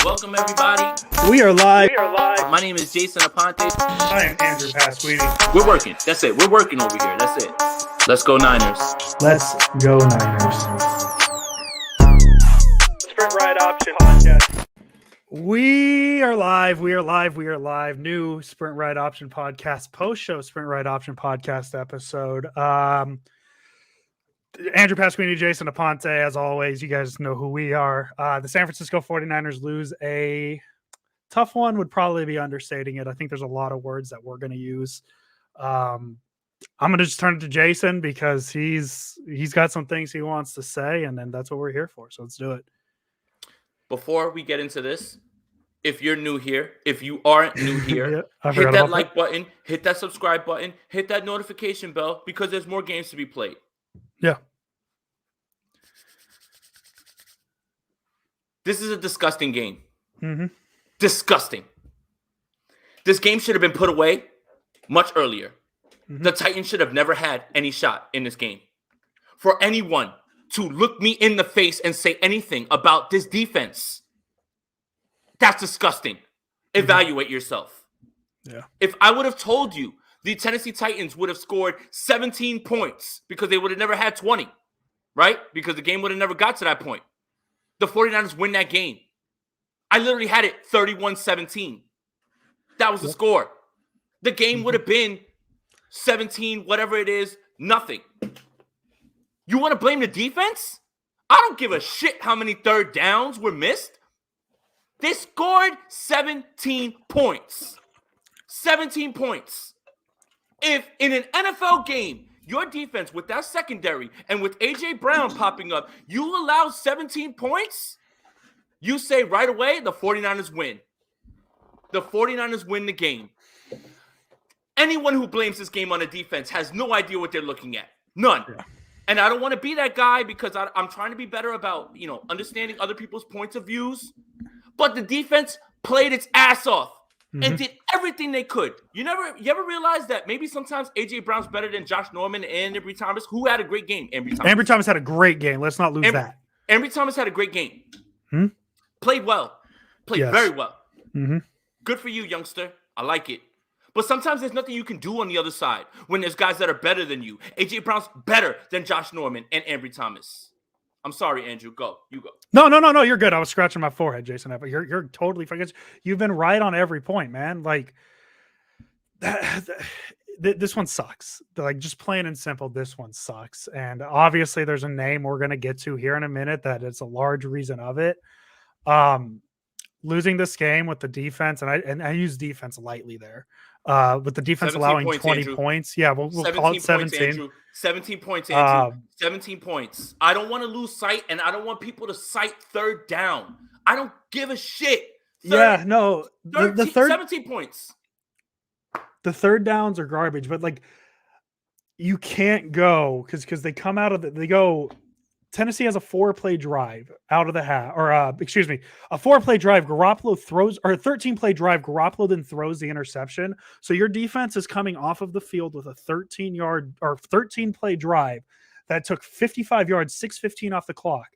Welcome, everybody. We are live. My name is Jason Aponte. I am Andrew Pasquini. We're working. That's it. We're working over here. That's it. Let's go Niners. Let's go Niners. Sprint Ride Option Podcast. We are live. New Sprint Ride Option Podcast, post-show Sprint Ride Option Podcast episode. Andrew Pasquini, Jason Aponte, as always, you guys know who we are. The San Francisco 49ers lose a tough one, would probably be understating it. I think there's a lot of words that we're going to use. I'm going to just turn it to Jason because he's got some things he wants to say, and then that's what we're here for. So let's do it. Before we get into this, if you're new here, if you aren't new here, yeah, hit that like button, hit that subscribe button, hit that notification bell because there's more games to be played. Yeah. This is a disgusting game. Mm-hmm. Disgusting. This game should have been put away much earlier. Mm-hmm. The Titans should have never had any shot in this game. For anyone to look me in the face and say anything about this defense, that's disgusting. Evaluate yourself. Yeah. If I would have told you the Tennessee Titans would have scored 17 points because they would have never had 20, right? Because the game would have never got to that point. The 49ers win that game. I literally had it 31-17. That was the score. The game would have been 17, whatever it is, nothing. You want to blame the defense? I don't give a shit how many third downs were missed. They scored 17 points. 17 points. If in an NFL game, your defense with that secondary and with A.J. Brown popping up, you allow 17 points, you say right away the 49ers win. The 49ers win the game. Anyone who blames this game on the defense has no idea what they're looking at. None. Yeah. And I don't want to be that guy because I'm trying to be better about, understanding other people's points of views. But the defense played its ass off. And did everything they could. You ever realize that maybe sometimes A.J. Brown's better than Josh Norman and Ambry Thomas, who had a great game? Ambry Thomas had a great game. Let's not lose that. Ambry Thomas had a great game. Played well. Played very well. Mm-hmm. Good for you, youngster. I like it. But sometimes there's nothing you can do on the other side when there's guys that are better than you. A.J. Brown's better than Josh Norman and Ambry Thomas. I'm sorry, Andrew. Go. You go. No. You're good. I was scratching my forehead, Jason. You're totally fine. You've been right on every point, man. Like, this one sucks. Like, just plain and simple, this one sucks. And obviously, there's a name we're going to get to here in a minute that it's a large reason of it. Losing this game with the defense, and I use defense lightly there. With the defense allowing 20 points. Yeah, we'll call it 17. 17 points, Andrew. 17 points. I don't want to lose sight, and I don't want people to cite third down. I don't give a shit. The 17 points. The third downs are garbage, but like you can't go because they come out of they go. Tennessee has a 4-play drive out of the half, or a 4-play drive. Garoppolo throws, or a 13-play drive. Garoppolo then throws the interception. So your defense is coming off of the field with a 13-play drive that took 55 yards, 6:15 off the clock.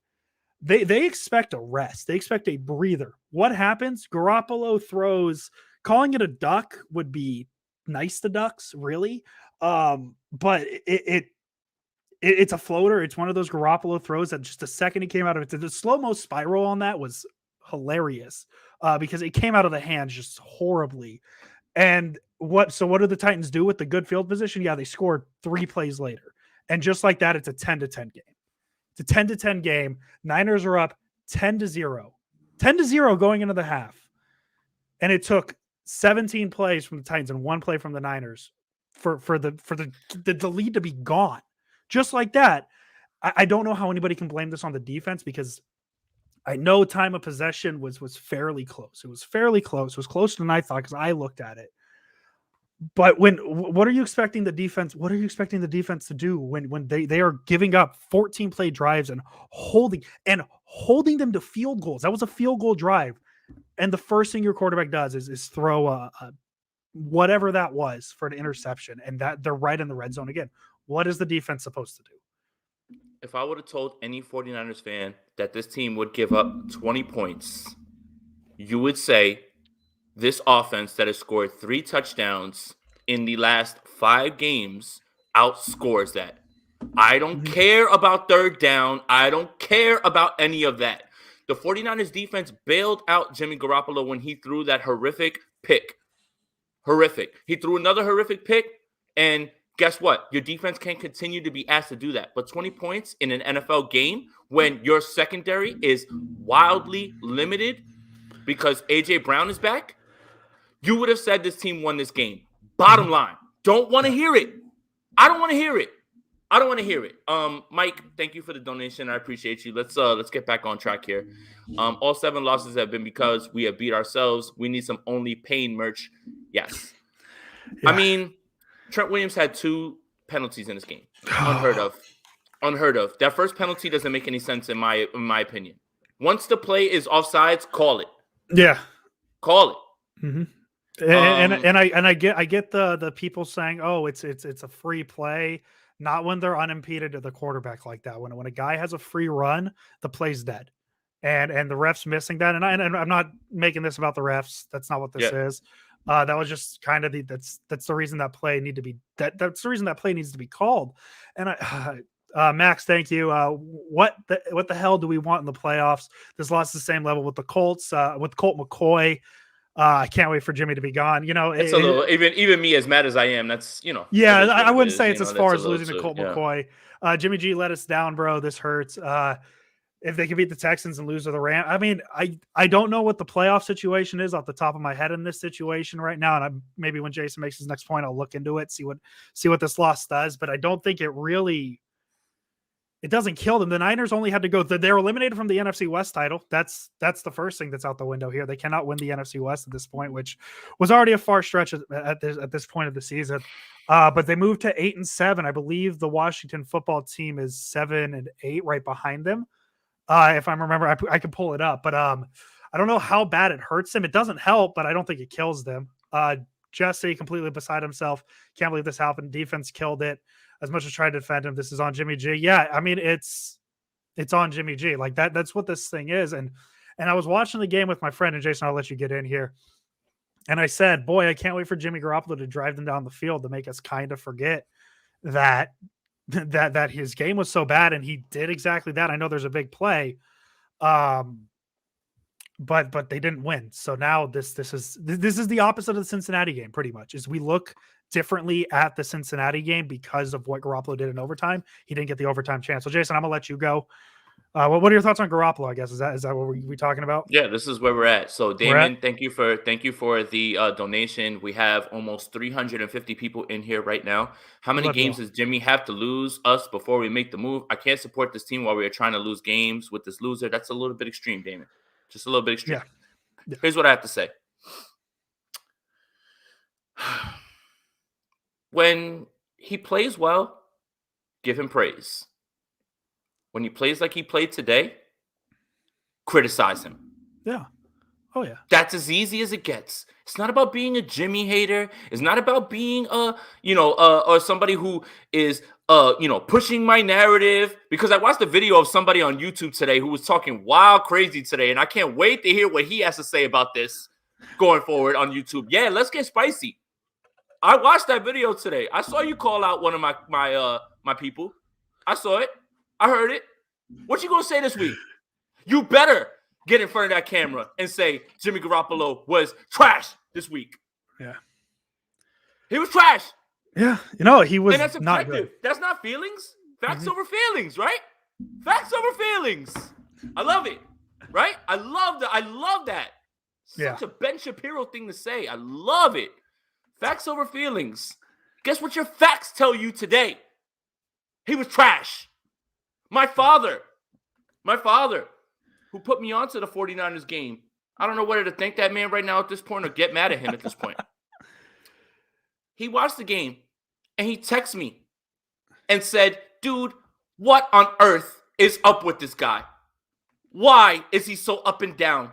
They expect a rest. They expect a breather. What happens? Garoppolo throws. Calling it a duck would be nice to Ducks, really, but it's a floater. It's one of those Garoppolo throws that just a second he came out of it. The slow-mo spiral on that was hilarious because it came out of the hands just horribly. And what do the Titans do with the good field position? Yeah, they scored 3 plays later. And just like that, it's a 10-10 game. It's a 10-10 game. Niners are up 10-0. 10-0 going into the half. And it took 17 plays from the Titans and 1 play from the Niners for the lead to be gone. Just like that, I don't know how anybody can blame this on the defense because I know time of possession was fairly close. It was fairly close. It was closer than I thought because I looked at it. But what are you expecting the defense? What are you expecting the defense to do when they are giving up 14-play drives and holding them to field goals? That was a field goal drive, and the first thing your quarterback does is throw a whatever that was for an interception, and that they're right in the red zone again. What is the defense supposed to do? If I would have told any 49ers fan that this team would give up 20 points, you would say this offense that has scored 3 touchdowns in the last 5 games outscores that. I don't care about third down. I don't care about any of that. The 49ers defense bailed out Jimmy Garoppolo when he threw that horrific pick. Horrific. He threw another horrific pick, and guess what? Your defense can't continue to be asked to do that. But 20 points in an NFL game when your secondary is wildly limited because A.J. Brown is back, you would have said this team won this game. Bottom line. Don't want to hear it. I don't want to hear it. I don't want to hear it. Mike, thank you for the donation. I appreciate you. Let's get back on track here. All 7 losses have been because we have beat ourselves. We need some Only Pain merch. Yes. Yeah. I mean, Trent Williams had 2 penalties in this game. Unheard of. Unheard of. That first penalty doesn't make any sense in my opinion. Once the play is offsides, call it. Yeah. Call it. Mm-hmm. And I get the people saying, oh, it's a free play. Not when they're unimpeded to the quarterback like that. When a guy has a free run, the play's dead, and the refs missing that. And I'm not making this about the refs. That's not what this is. That was just kind of that's the reason that play need to be that's the reason that play needs to be called. And Max, thank you. What the hell do we want in the playoffs? This loss is the same level with the Colts, with Colt McCoy. I can't wait for Jimmy to be gone. You know, it's a little even me, as mad as I am. That's Yeah, I wouldn't say it's as far as losing to Colt McCoy. Jimmy G let us down, bro. This hurts. If they can beat the Texans and lose to the Rams, I mean, I don't know what the playoff situation is off the top of my head in this situation right now. And maybe when Jason makes his next point, I'll look into it, see what this loss does. But I don't think it doesn't kill them. The Niners only had to go. They're eliminated from the NFC West title. That's the first thing that's out the window here. They cannot win the NFC West at this point, which was already a far stretch at this point of the season. But they moved to 8-7. I believe the Washington football team is 7-8, right behind them. If I remember, I can pull it up. But I don't know how bad it hurts them. It doesn't help, but I don't think it kills them. Jesse completely beside himself. Can't believe this happened. Defense killed it. As much as trying to defend him, this is on Jimmy G. Yeah, I mean, it's on Jimmy G. Like that's what this thing is. And I was watching the game with my friend, and Jason, I'll let you get in here. And I said, boy, I can't wait for Jimmy Garoppolo to drive them down the field to make us kind of forget that his game was so bad, and he did exactly that. I know there's a big play, but they didn't win. So now this is the opposite of the Cincinnati game, pretty much. Is we look differently at the Cincinnati game because of what Garoppolo did in overtime. He didn't get the overtime chance. So Jason, I'm gonna let you go. What are your thoughts on Garoppolo? I guess is that what we talking about? Yeah, this is where we're at. So Damon, thank you for the donation. We have almost 350 people in here right now. How many games does Jimmy have to lose us before we make the move? I can't support this team while we are trying to lose games with this loser. That's a little bit extreme, Damon. Just a little bit extreme. Yeah. Here's what I have to say. When he plays well, give him praise. When he plays like he played today, criticize him. Yeah. Oh, yeah. That's as easy as it gets. It's not about being a Jimmy hater. It's not about being or somebody who is pushing my narrative, because I watched a video of somebody on YouTube today who was talking wild crazy today, and I can't wait to hear what he has to say about this going forward on YouTube. Yeah, let's get spicy. I watched that video today. I saw you call out one of my people. I saw it. I heard it. What you gonna say this week? You better get in front of that camera and say Jimmy Garoppolo was trash this week. Yeah. He was trash. Yeah. He was and that's not good. That's not feelings. Facts over feelings, right? Facts over feelings. I love it. Right? I love that. Such a Ben Shapiro thing to say. I love it. Facts over feelings. Guess what your facts tell you today? He was trash. My father, who put me onto the 49ers game, I don't know whether to thank that man right now at this point or get mad at him at this point. He watched the game, and he texted me and said, dude, what on earth is up with this guy? Why is he so up and down?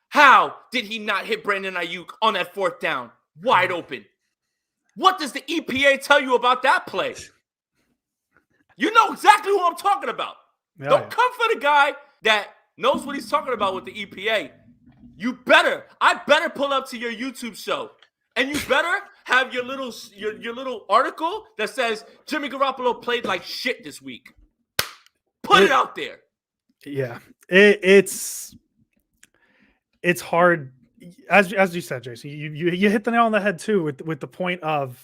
How did he not hit Brandon Ayuk on that 4th down? Wide open. What does the EPA tell you about that play? You know exactly who I'm talking about. Don't come for the guy that knows what he's talking about with the EPA. I better pull up to your YouTube show, and you better have your little article that says Jimmy Garoppolo played like shit this week. Put it out there. Yeah, it's hard, as you said, Jason. You hit the nail on the head too with the point of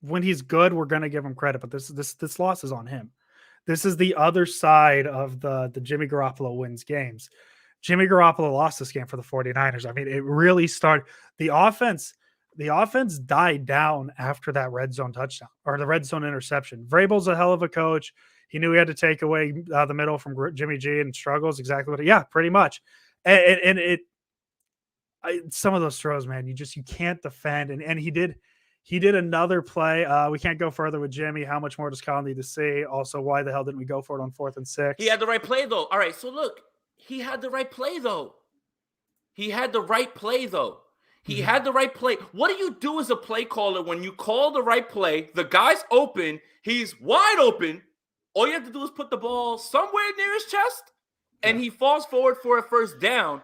when he's good, we're gonna give him credit, but this loss is on him. This is the other side of the Jimmy Garoppolo wins games. Jimmy Garoppolo lost this game for the 49ers. I mean, it really started the offense died down after that red zone touchdown or the red zone interception. Vrabel's a hell of a coach. He knew he had to take away the middle from Jimmy G and struggles exactly what. Yeah, pretty much. And some of those throws, man, you can't defend. And he did another play. We can't go further with Jimmy. How much more does Kyle need to see? Also, why the hell didn't we go for it on 4th and 6? He had the right play though. All right, so look, he had the right play though. He had the right play. What do you do as a play caller when you call the right play? The guy's open. He's wide open. All you have to do is put the ball somewhere near his chest, and he falls forward for a first down.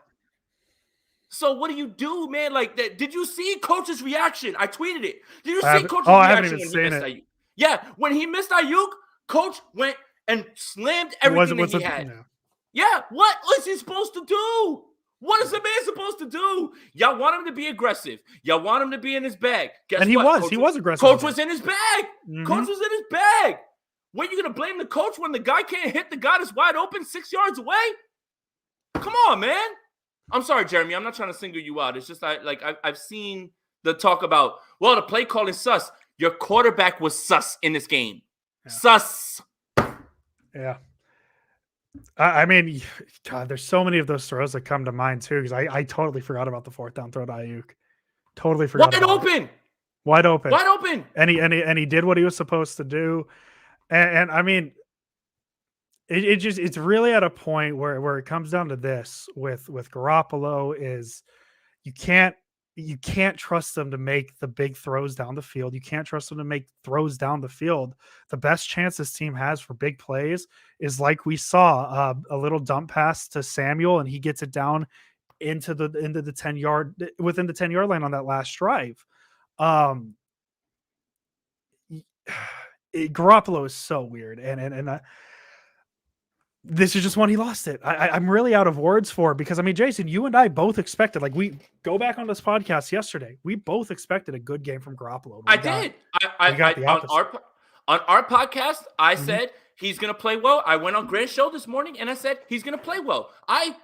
So what do you do, man? Like that? Did you see Coach's reaction? I tweeted it. Did you see Coach's reaction I haven't even when seen he missed it. Ayuk? Yeah, when he missed Ayuk, Coach went and slammed everything that he had. No. Yeah, what was he supposed to do? What is a man supposed to do? Y'all want him to be aggressive. Y'all want him to be in his bag. Guess and he what? was aggressive. Coach was in his bag. Mm-hmm. Coach was in his bag. When you going to blame the coach when the guy can't hit the guy that's wide open 6 yards away? Come on, man. I'm sorry, Jeremy. I'm not trying to single you out. It's just I've seen the talk about, well, the play calling sus. Your quarterback was sus in this game. Yeah. Sus. Yeah. I mean, God, there's so many of those throws that come to mind too, because I totally forgot about the 4th down throw to Ayuk. Totally forgot. Wide open. And he did what he was supposed to do. And I mean, it's really at a point where it comes down to this with Garoppolo is you can't trust them to make the big throws down the field. You can't trust them to make throws down the field. The best chance this team has for big plays is like we saw a little dump pass to Samuel, and he gets it down into the 10-yard within the 10-yard line on that last drive. Garoppolo is so weird, and this is just one he lost it. I'm really out of words for it because, I mean, Jason, you and I both expected, like, we go back on this podcast yesterday. We both expected a good game from Garoppolo. I did. On our podcast, I said he's going to play well. I went on Grant's show this morning and I said he's going to play well. I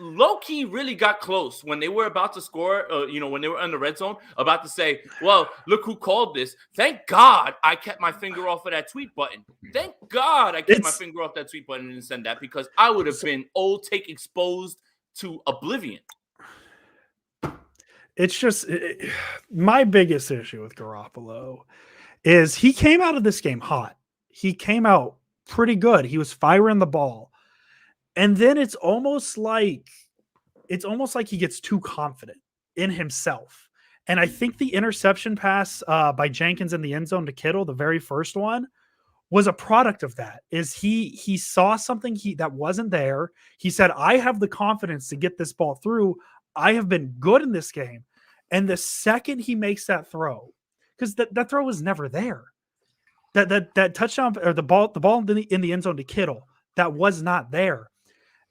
low-key really got close when they were about to score, when they were in the red zone, about to say, well, look who called this. Thank God I kept my finger off of that tweet button. Thank God I kept my finger off that tweet button and didn't send that, because I would have been take exposed to oblivion. It's just my biggest issue with Garoppolo is he came out of this game hot. He came out pretty good. He was firing the ball. And then it's almost like he gets too confident in himself. And I think the interception pass by Jenkins in the end zone to Kittle, the very first one, was a product of that. Is he saw something that wasn't there. He said, I have the confidence to get this ball through. I have been good in this game. And the second he makes that throw, because that throw was never there. That touchdown, or the ball in the end zone to Kittle, that was not there.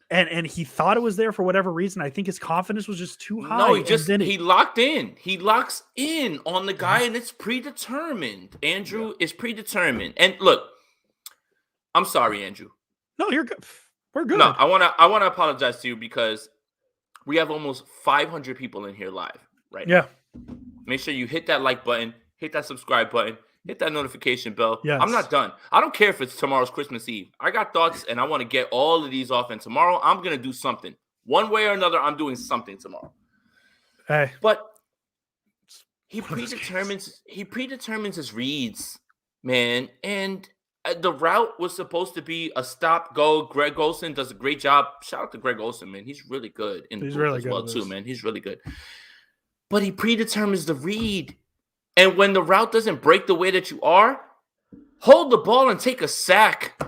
And he thought it was there for whatever reason. I think his confidence was just too high. No, he locked in. He locks in on the guy, and it's predetermined. Andrew is predetermined. And look, I'm sorry, Andrew. No, you're good. We're good. No, I wanna apologize to you because we have almost 500 people in here live right now. Make sure you hit that like button, hit that subscribe button, hit that notification bell. Yes. I'm not done. I don't care if it's tomorrow's Christmas Eve. I got thoughts, and I want to get all of these off. And tomorrow, I'm going to do something. One way or another, I'm doing something tomorrow. Hey. But he predetermines his reads, man. And the route was supposed to be a stop-go. Greg Olsen does a great job. Shout out to Greg Olsen, man. He's really good in the booth as well, too, man. He's really good. But he predetermines the read. And when the route doesn't break the way that you are, hold the ball and take a sack.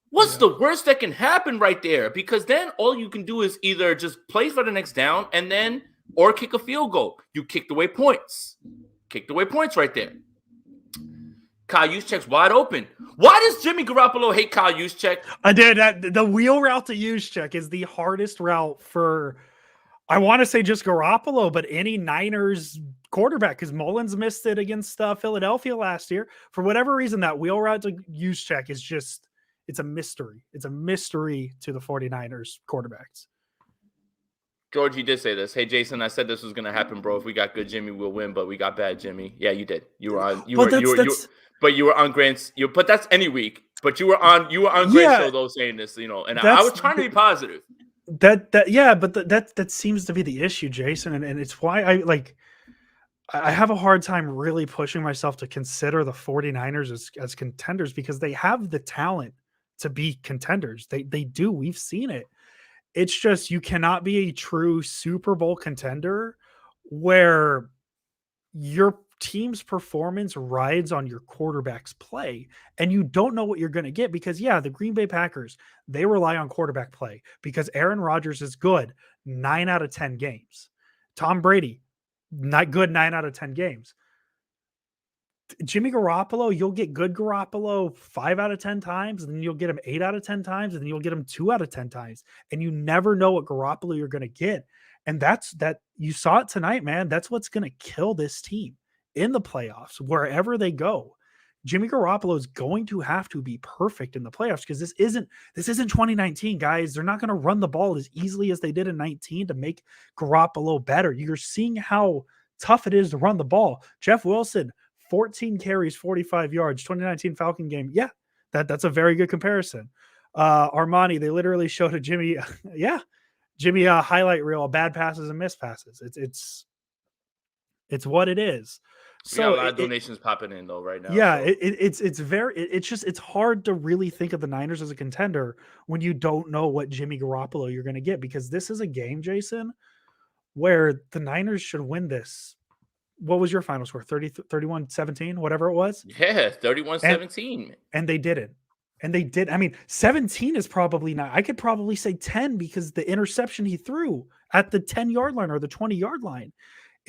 What's Yeah. the worst that can happen right there? Because then all you can do is either just play for the next down and then or kick a field goal. You kicked away points. Kicked away points right there. Kyle Juszczyk's wide open. Why does Jimmy Garoppolo hate Kyle Juszczyk? I did that. The wheel route to Juszczyk is the hardest route for, I want to say just Garoppolo, but any Niners quarterback, because Mullins missed it against Philadelphia last year. For whatever reason, that wheel route to Juszczyk is just, it's a mystery. It's a mystery to the 49ers quarterbacks. George, you did say this. Hey, Jason, I said this was going to happen, bro. If we got good Jimmy, we'll win, but we got bad Jimmy. Yeah, you did. You were on. You were on Grant's. But that's any week. But you were on Grant's show though, saying this. You know, and I was trying to be positive. That seems to be the issue, Jason, and it's why I have a hard time really pushing myself to consider the 49ers as contenders, because they have the talent to be contenders. They do. We've seen it. It's just you cannot be a true Super Bowl contender where your team's performance rides on your quarterback's play, and you don't know what you're going to get, because the Green Bay Packers, they rely on quarterback play because Aaron Rodgers is good 9 out of 10 games. Tom Brady, not good 9 out of 10 games. Jimmy Garoppolo, you'll get good Garoppolo 5 out of 10 times, and then you'll get him 8 out of 10 times, and then you'll get him 2 out of 10 times. And you never know what Garoppolo you're going to get. And that you saw it tonight, man. That's what's going to kill this team in the playoffs, wherever they go. Jimmy Garoppolo is going to have to be perfect in the playoffs, because this isn't 2019, guys. They're not going to run the ball as easily as they did in 19 to make Garoppolo better. You're seeing how tough it is to run the ball. Jeff Wilson, 14 carries, 45 yards, 2019 Falcon game. Yeah, that's a very good comparison. Armani, they literally showed a Jimmy, Jimmy highlight reel, bad passes and missed passes. It's what it is. So we got a lot of donations popping in though right now. Yeah, so. It's hard to really think of the Niners as a contender when you don't know what Jimmy Garoppolo you're going to get, because this is a game, Jason, where the Niners should win this. What was your final score? 31-17, whatever it was? Yeah, 31-17. And they did it. And they did. I mean, 17 is probably not. I could probably say 10, because the interception he threw at the 10-yard line or the 20-yard line,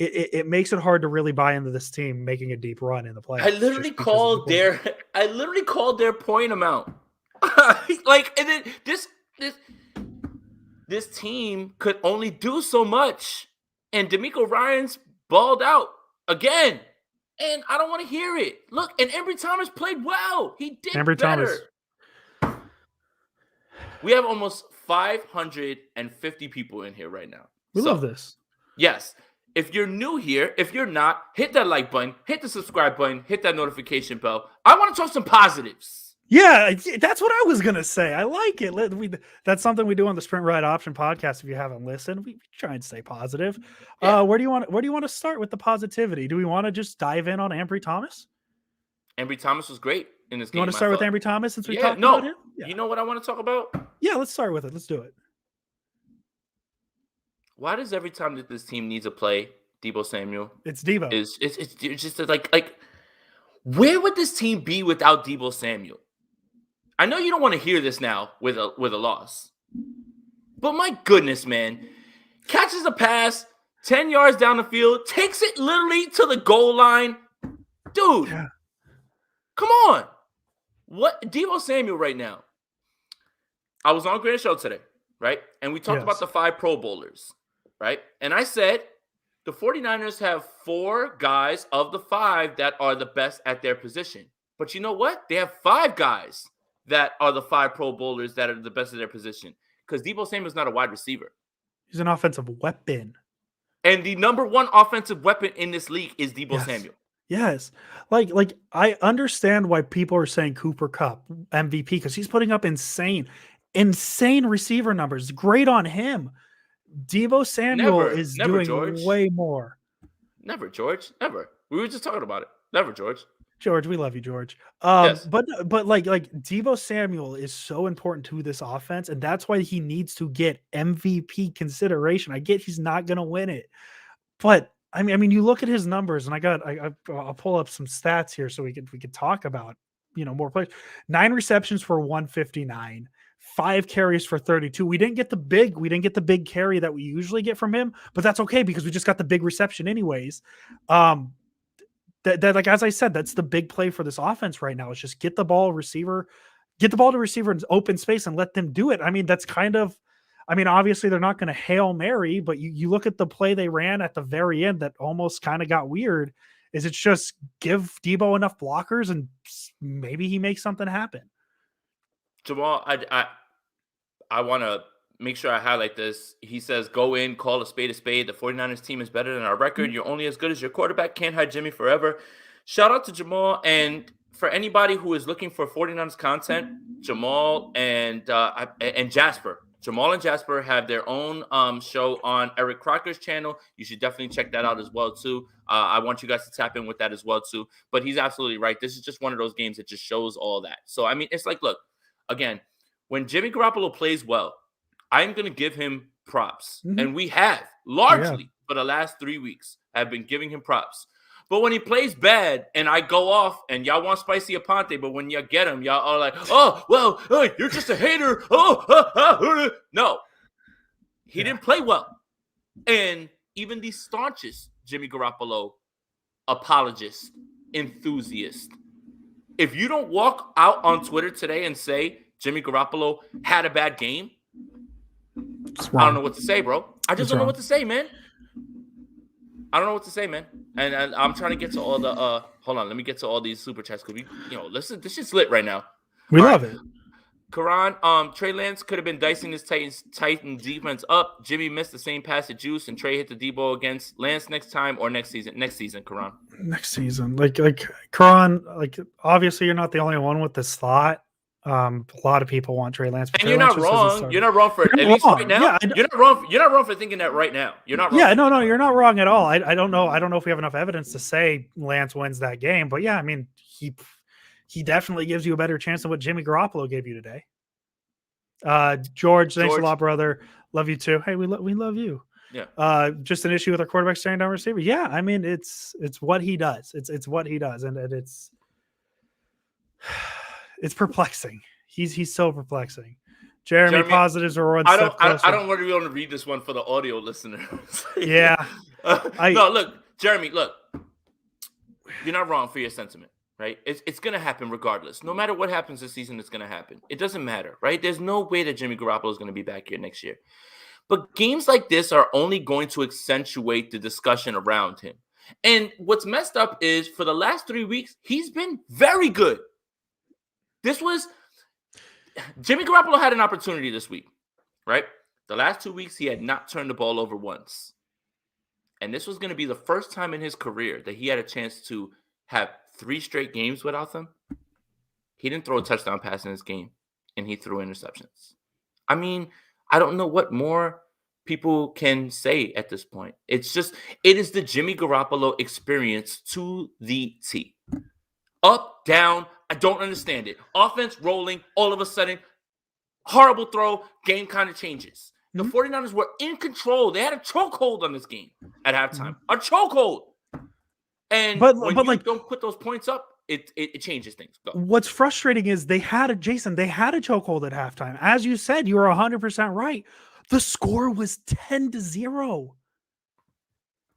it makes it hard to really buy into this team making a deep run in the playoffs. I literally called their point amount. And then this team could only do so much, and DeMeco Ryans balled out again, and I don't want to hear it. Look, and Ambry Thomas played well. He did better. Thomas. We have almost 550 people in here right now. We love this. Yes. If you're new here, if you're not, hit that like button, hit the subscribe button, hit that notification bell. I want to talk some positives. Yeah, that's what I was going to say. I like it. That's something we do on the Sprint Ride Option podcast. If you haven't listened, we try and stay positive. Yeah. Where do you want to start with the positivity? Do we want to just dive in on Ambry Thomas? Ambry Thomas was great in this game. You want to start with Ambry Thomas since we talked about him? Yeah. You know what I want to talk about? Yeah, let's start with it. Let's do it. Why does every time that this team needs a play, Deebo Samuel? It's Deebo. It's just like where would this team be without Deebo Samuel? I know you don't want to hear this now with a loss, but my goodness, man, catches a pass 10 yards down the field, takes it literally to the goal line, dude. Yeah. Come on, what Deebo Samuel right now? I was on Grant's show today, right, and we talked about the 5 Pro Bowlers. Right. And I said the 49ers have 4 guys of the 5 that are the best at their position. But you know what? They have 5 guys that are the 5 Pro Bowlers that are the best at their position. Because Deebo Samuel is not a wide receiver. He's an offensive weapon. And the number 1 offensive weapon in this league is Deebo Samuel. Yes. Like I understand why people are saying Cooper Kupp MVP, because he's putting up insane receiver numbers. Great on him. Deebo Samuel is doing George. Way more. Never, George. Never. We were just talking about it. Never, George. George, we love you, George. Yes. But like Deebo Samuel is so important to this offense, and that's why he needs to get MVP consideration. I get he's not going to win it, but I mean, you look at his numbers, and I'll pull up some stats here so we could talk about more players. 9 receptions for 159, 5 carries for 32. We didn't get the big carry that we usually get from him, but that's okay because we just got the big reception anyways. That like as I said, that's the big play for this offense right now. Is just get the ball to receiver in open space and let them do it. I mean, that's kind of, obviously they're not going to Hail Mary, but you look at the play they ran at the very end that almost kind of got weird. Is it's just give Debo enough blockers and maybe he makes something happen. Jamal, I want to make sure I highlight this. He says, go in, call a spade a spade. The 49ers team is better than our record. You're only as good as your quarterback. Can't hide Jimmy forever. Shout out to Jamal. And for anybody who is looking for 49ers content, Jamal and Jasper. Jamal and Jasper have their own show on Eric Crocker's channel. You should definitely check that out as well, too. I want you guys to tap in with that as well, too. But he's absolutely right. This is just one of those games that just shows all that. So, it's like, look, again, when Jimmy Garoppolo plays well, I'm going to give him props. Mm-hmm. And we have largely for the last 3 weeks have been giving him props. But when he plays bad and I go off and y'all want Spicy Aponte, but when you get him, y'all are like, oh, well, you're just a hater. No, he didn't play well. And even the staunchest Jimmy Garoppolo apologist, enthusiast, if you don't walk out on Twitter today and say Jimmy Garoppolo had a bad game, I don't know what to say, bro. I just don't know what to say, man. I don't know what to say, man. And I'm trying to get to all the hold on, let me get to all these super chats because listen, this shit's lit right now. We love it. Karan, Trey Lance could have been dicing his Titan defense up. Jimmy missed the same pass at Juice, and Trey hit the D-ball against Lance next time or next season. Next season, Karan. Next season. Like Karan, obviously you're not the only one with this thought. A lot of people want Trey Lance. And you're not wrong. You're not wrong for it. At least right now. Yeah, you're not wrong. You're not wrong for thinking that right now. You're not wrong. Yeah, no, you're not wrong at all. I don't know. I don't know if we have enough evidence to say Lance wins that game, but yeah, he definitely gives you a better chance than what Jimmy Garoppolo gave you today. George, thanks a lot, brother. Love you too. Hey, we love you. Yeah. Just an issue with our quarterback staring down receiver. Yeah, it's what he does. It's what he does, and it's perplexing. He's so perplexing. Jeremy positives are one step closer. I don't want to be able to read this one for the audio listeners. Yeah. No, look, Jeremy, look. You're not wrong for your sentiment, right? It's going to happen regardless. No matter what happens this season, it's going to happen. It doesn't matter, right? There's no way that Jimmy Garoppolo is going to be back here next year. But games like this are only going to accentuate the discussion around him. And what's messed up is for the last 3 weeks, he's been very good. Jimmy Garoppolo had an opportunity this week, right? The last 2 weeks, he had not turned the ball over once. And this was going to be the first time in his career that he had a chance to have 3 straight games without them. He didn't throw a touchdown pass in this game, and he threw interceptions. I don't know what more people can say at this point. It is the Jimmy Garoppolo experience to the T. Up, down, I don't understand it. Offense rolling, all of a sudden, horrible throw, game kind of changes. The 49ers were in control. They had a chokehold on this game at halftime. A chokehold. And when you don't put those points up, it changes things. Go. What's frustrating is they had a chokehold at halftime. As you said, you were 100% right. The score was 10-0.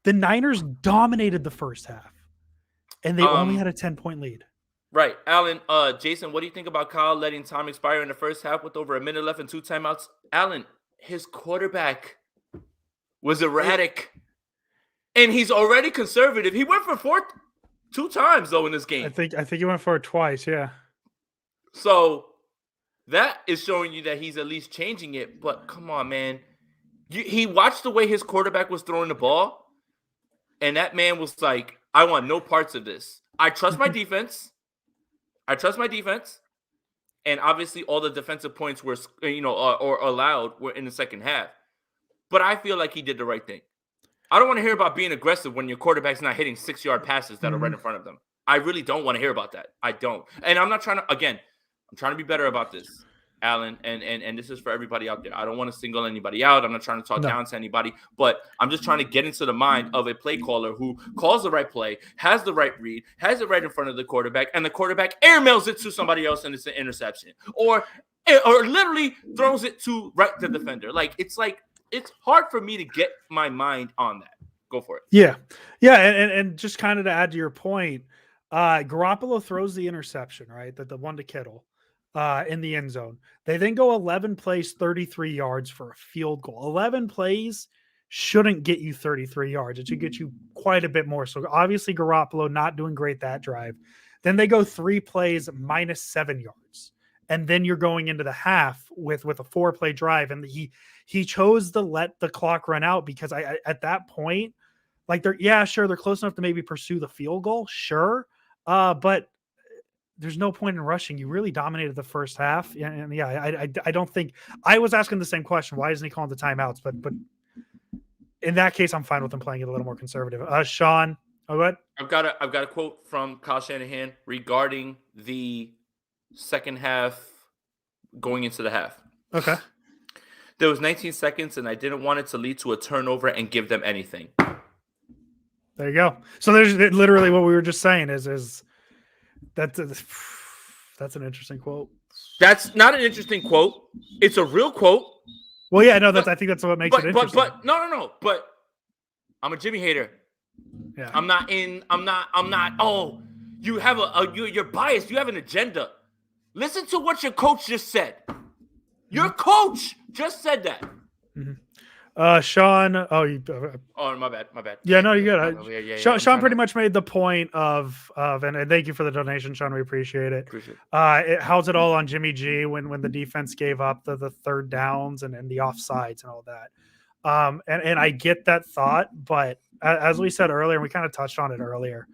The Niners dominated the first half, and they only had a 10-point lead. Right. Alan, Jason, what do you think about Kyle letting time expire in the first half with over a minute left and 2 timeouts? Alan, his quarterback was erratic, and he's already conservative. He went for 2 times, though, in this game. I think he went for it twice, yeah. So that is showing you that he's at least changing it. But come on, man. He watched the way his quarterback was throwing the ball, and that man was like, I want no parts of this. I trust my defense. And obviously all the defensive points were, or allowed were in the second half. But I feel like he did the right thing. I don't want to hear about being aggressive when your quarterback's not hitting 6-yard passes that are right in front of them. I really don't want to hear about that. I don't. And I'm not trying to, again, I'm trying to be better about this. Alan, and this is for everybody out there. I don't want to single anybody out. I'm not trying to talk down to anybody, but I'm just trying to get into the mind of a play caller who calls the right play, has the right read, has it right in front of the quarterback, and the quarterback airmails it to somebody else and it's an interception. Or literally throws it to the defender. It's hard for me to get my mind on that. Go for it. Yeah. And just kind of to add to your point, Garoppolo throws the interception, right? The one to Kittle in the end zone. They then go 11 plays, 33 yards for a field goal. 11 plays shouldn't get you 33 yards. It should get you quite a bit more. So obviously Garoppolo not doing great that drive. Then they go 3 plays minus 7 yards. And then you're going into the half with a 4-play drive. And he chose to let the clock run out because I at that point, they're close enough to maybe pursue the field goal. Sure. But there's no point in rushing. You really dominated the first half. And I don't think I was asking the same question. Why isn't he calling the timeouts? But in that case, I'm fine with him playing it a little more conservative. Sean, go ahead. I've got a quote from Kyle Shanahan regarding the second half going into the half. Okay. There was 19 seconds, and I didn't want it to lead to a turnover and give them anything. There you go. So there's literally what we were just saying is that's an interesting quote. That's not an interesting quote. It's a real quote. Well, yeah, no, I think that's what makes it interesting. But no. But I'm a Jimmy hater. Yeah. I'm not. Oh, you have you're biased. You have an agenda. Listen to what your coach just said. Your coach just said that. Mm-hmm. Sean. Oh, my bad. Yeah, no, you're good. Sean pretty much made the point of and thank you for the donation, Sean. We appreciate it. It how's it all on Jimmy G when the defense gave up the third downs and the offsides and all that. And I get that thought, but as we said earlier, we kind of touched on it earlier.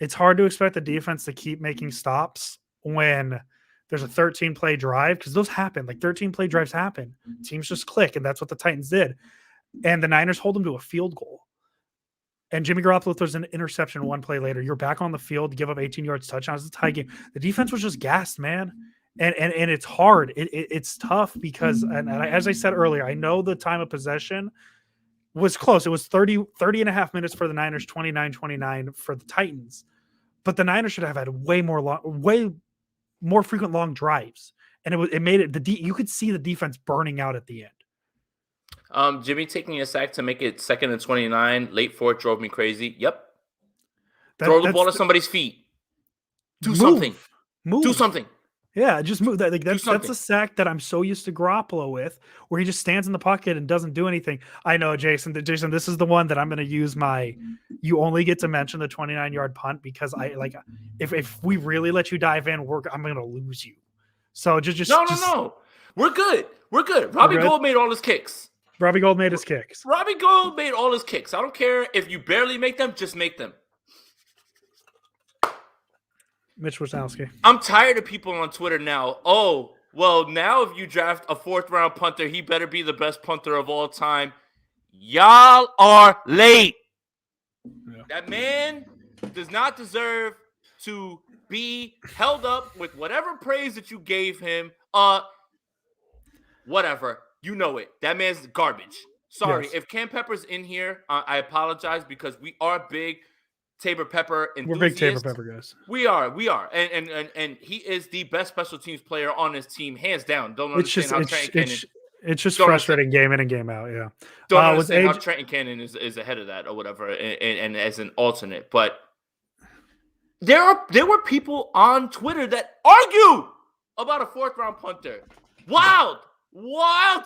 It's hard to expect the defense to keep making stops when there's a 13-play drive, because those happen. 13-play drives happen. Teams just click, and that's what the Titans did. And the Niners hold them to a field goal. And Jimmy Garoppolo throws an interception 1 play later. You're back on the field, give up 18 yards, touchdowns. It's a tie game. The defense was just gassed, man. And it's hard. It's tough because, and as I said earlier, I know the time of possession was close. It was 30 and a half minutes for the Niners, 29-29 for the Titans. But the Niners should have had way more frequent long drives, and it made it you could see the defense burning out at the end. Jimmy taking a sack to make it 2nd and 29 late for it drove me crazy. Yep. Throw the ball at somebody's feet. Do something. Do something. Yeah, just move. That's a sack that I'm so used to Garoppolo with, where he just stands in the pocket and doesn't do anything. I know, Jason, this is the one that I'm going to use you only get to mention the 29-yard punt because if we really let you dive in, I'm going to lose you. So No. We're good. Robbie Gould made all his kicks. Robbie Gould made his kicks. I don't care if you barely make them, just make them. Mitch Wisnowski. I'm tired of people on Twitter now. Oh, well, now if you draft a 4th-round punter, he better be the best punter of all time. Y'all are late. Yeah. That man does not deserve to be held up with whatever praise that you gave him. Whatever. You know it. That man's garbage. Sorry. Yes. If Cam Pepper's in here, I apologize because we are big Tabor Pepper enthusiasts. We're big Tabor Pepper guys. We are. And he is the best special teams player on his team, hands down. Don't understand how Trenton Cannon... It's just frustrating game in and game out, yeah. Don't understand how Trenton Cannon is ahead of that or whatever and as an alternate. But there were people on Twitter that argue about a 4th-round punter. Wild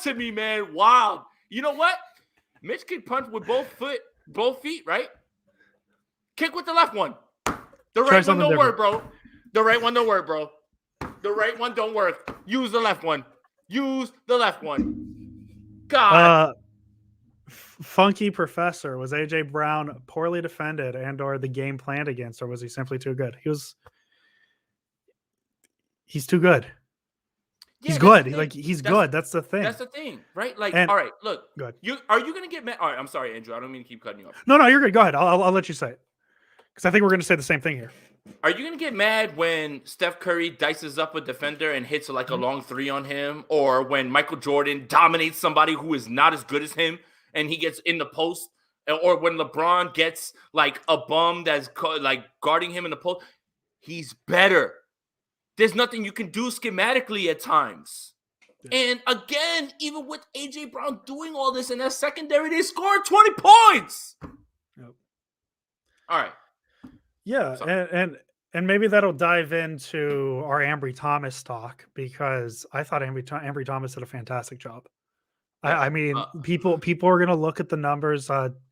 to me, man. Wild. You know what? Mitch can punt with both feet, right? Kick with the left one. The right one don't work, bro. The right one don't work. Use the left one. God. Funky Professor, was AJ Brown poorly defended and or the game planned against, or was he simply too good? He's too good. Yeah, he's good. He's good. That's the thing. That's the thing, right? All right, look. Good. Are you gonna get mad? All right, I'm sorry, Andrew. I don't mean to keep cutting you off. No, you're good. Go ahead. I'll let you say it. Because I think we're going to say the same thing here. Are you gonna get mad when Steph Curry dices up a defender and hits like a long three on him, or when Michael Jordan dominates somebody who is not as good as him and he gets in the post, or when LeBron gets like a bum that's like guarding him in the post? He's better. There's nothing you can do schematically at times. Yeah. And again, even with AJ Brown doing all this in that secondary, they scored 20 points. Yep. All right. Yeah, and maybe that'll dive into our Ambry Thomas talk, because I thought Ambry Thomas did a fantastic job. I mean, people are going to look at the numbers.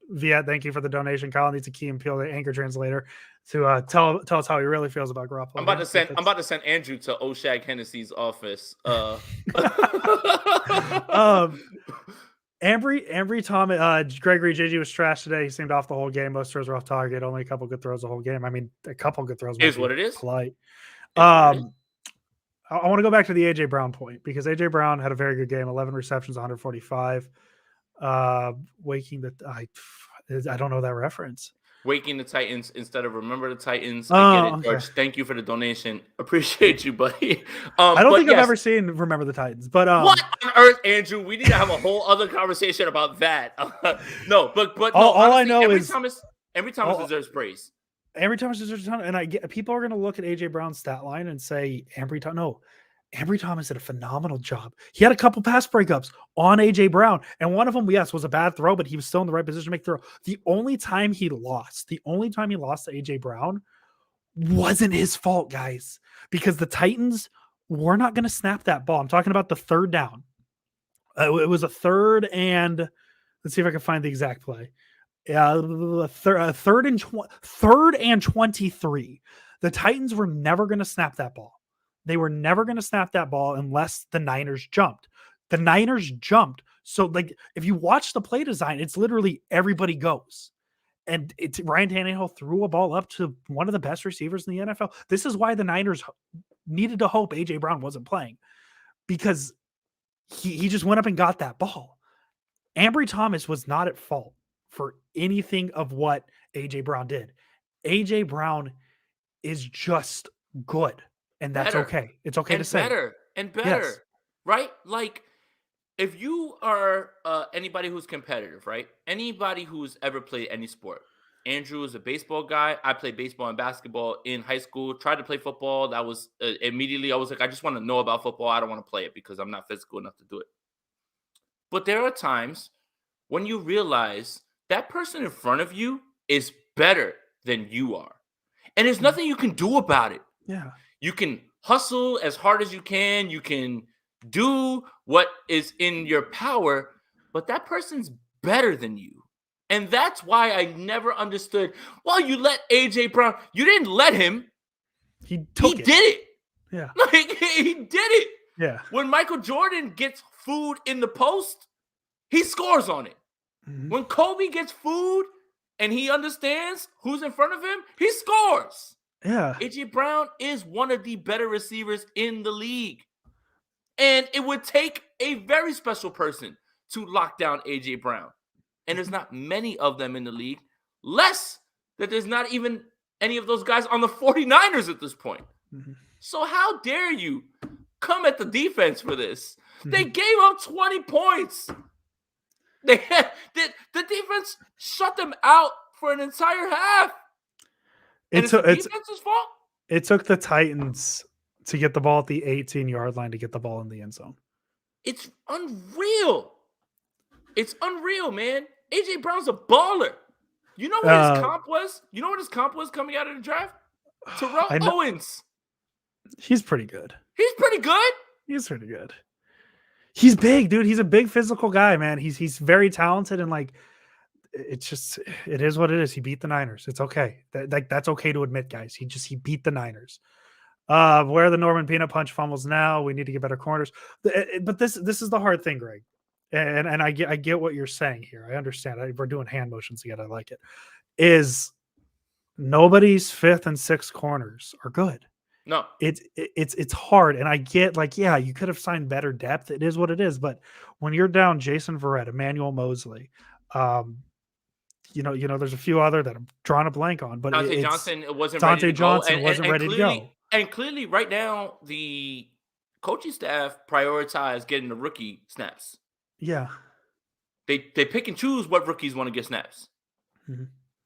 Viet, thank you for the donation. Kyle needs a key and peel, the anchor translator, to tell us how he really feels about Garoppolo. I'm about to send Andrew to Oshag Hennessy's office. Ambry Thomas, Gregory JG was trash today. He seemed off the whole game. Most throws were off target. Only a couple good throws the whole game. I mean, a couple good throws is what it is. Polite. I want to go back to the AJ Brown point, because AJ Brown had a very good game. 11 receptions, 145. Waking the I don't know that reference. Waking the Titans instead of Remember the Titans. I get it, George. Okay. Thank you for the donation. Appreciate you, buddy. I don't think I've ever seen Remember the Titans, but what on earth, Andrew? We need to have a whole other conversation about that. No, but no, all honestly, I know is Ambry Thomas deserves praise. Ambry Thomas deserves a ton, and I get people are going to look at AJ Brown's stat line and say Ambry Thomas did a phenomenal job. He had a couple pass breakups on AJ Brown, and one of them, yes, was a bad throw, but he was still in the right position to make the throw. The only time he lost to AJ Brown wasn't his fault, guys, because the Titans were not going to snap that ball. I'm talking about the third down. It was a third and let's see if I can find the exact play. Third and 23. The Titans were never going to snap that ball. They were never going to snap that ball unless the Niners jumped. The Niners jumped. So, like, if you watch the play design, it's literally everybody goes. And Ryan Tannehill threw a ball up to one of the best receivers in the NFL. This is why the Niners needed to hope AJ Brown wasn't playing, because he just went up and got that ball. Ambry Thomas was not at fault for anything of what AJ Brown did. AJ Brown is just good. And that's okay. It's okay to say. Better. Yes. Right? Like, if you are anybody who's competitive, right? Anybody who's ever played any sport. Andrew is a baseball guy. I played baseball and basketball in high school. Tried to play football. That was immediately, I was like, I just want to know about football. I don't want to play it because I'm not physical enough to do it. But there are times when you realize that person in front of you is better than you are. And there's nothing you can do about it. Yeah. You can hustle as hard as you can. You can do what is in your power, but that person's better than you. And that's why I never understood, well, you let AJ Brown, you didn't let him. He did it. Yeah. Like, he did it. Yeah. When Michael Jordan gets food in the post, he scores on it. Mm-hmm. When Kobe gets food and he understands who's in front of him, he scores. Yeah. AJ Brown is one of the better receivers in the league. And it would take a very special person to lock down AJ Brown. And there's not many of them in the league. Less that there's not even any of those guys on the 49ers at this point. Mm-hmm. So how dare you come at the defense for this? Mm-hmm. They gave up 20 points. The defense shut them out for an entire half. It's the defense's fault? It took the Titans to get the ball at the 18-yard line to get the ball in the end zone. It's unreal. It's unreal, man. AJ Brown's a baller. You know what his comp was? You know what his comp was coming out of the draft? Terrell Owens. He's pretty good. He's pretty good. He's big, dude. He's a big physical guy, man. He's very talented, and like, it is what it is. He beat the Niners. It's okay. That's okay to admit, guys. He beat the Niners. Where are the Norman Peanut Punch fumbles now? We need to get better corners. But this is the hard thing, Greg. And I get what you're saying here. I understand. We're doing hand motions together. I like it. Is nobody's fifth and sixth corners are good. No, it's hard. And I get, like, yeah, you could have signed better depth. It is what it is. But when you're down Jason Verrett, Emmanuel Mosley, there's a few other that I'm drawing a blank on, but Dante it's Johnson wasn't ready Dante to go, Johnson wasn't ready to go. And clearly, right now, the coaching staff prioritize getting the rookie snaps. Yeah, they pick and choose what rookies want to get snaps. Mm-hmm.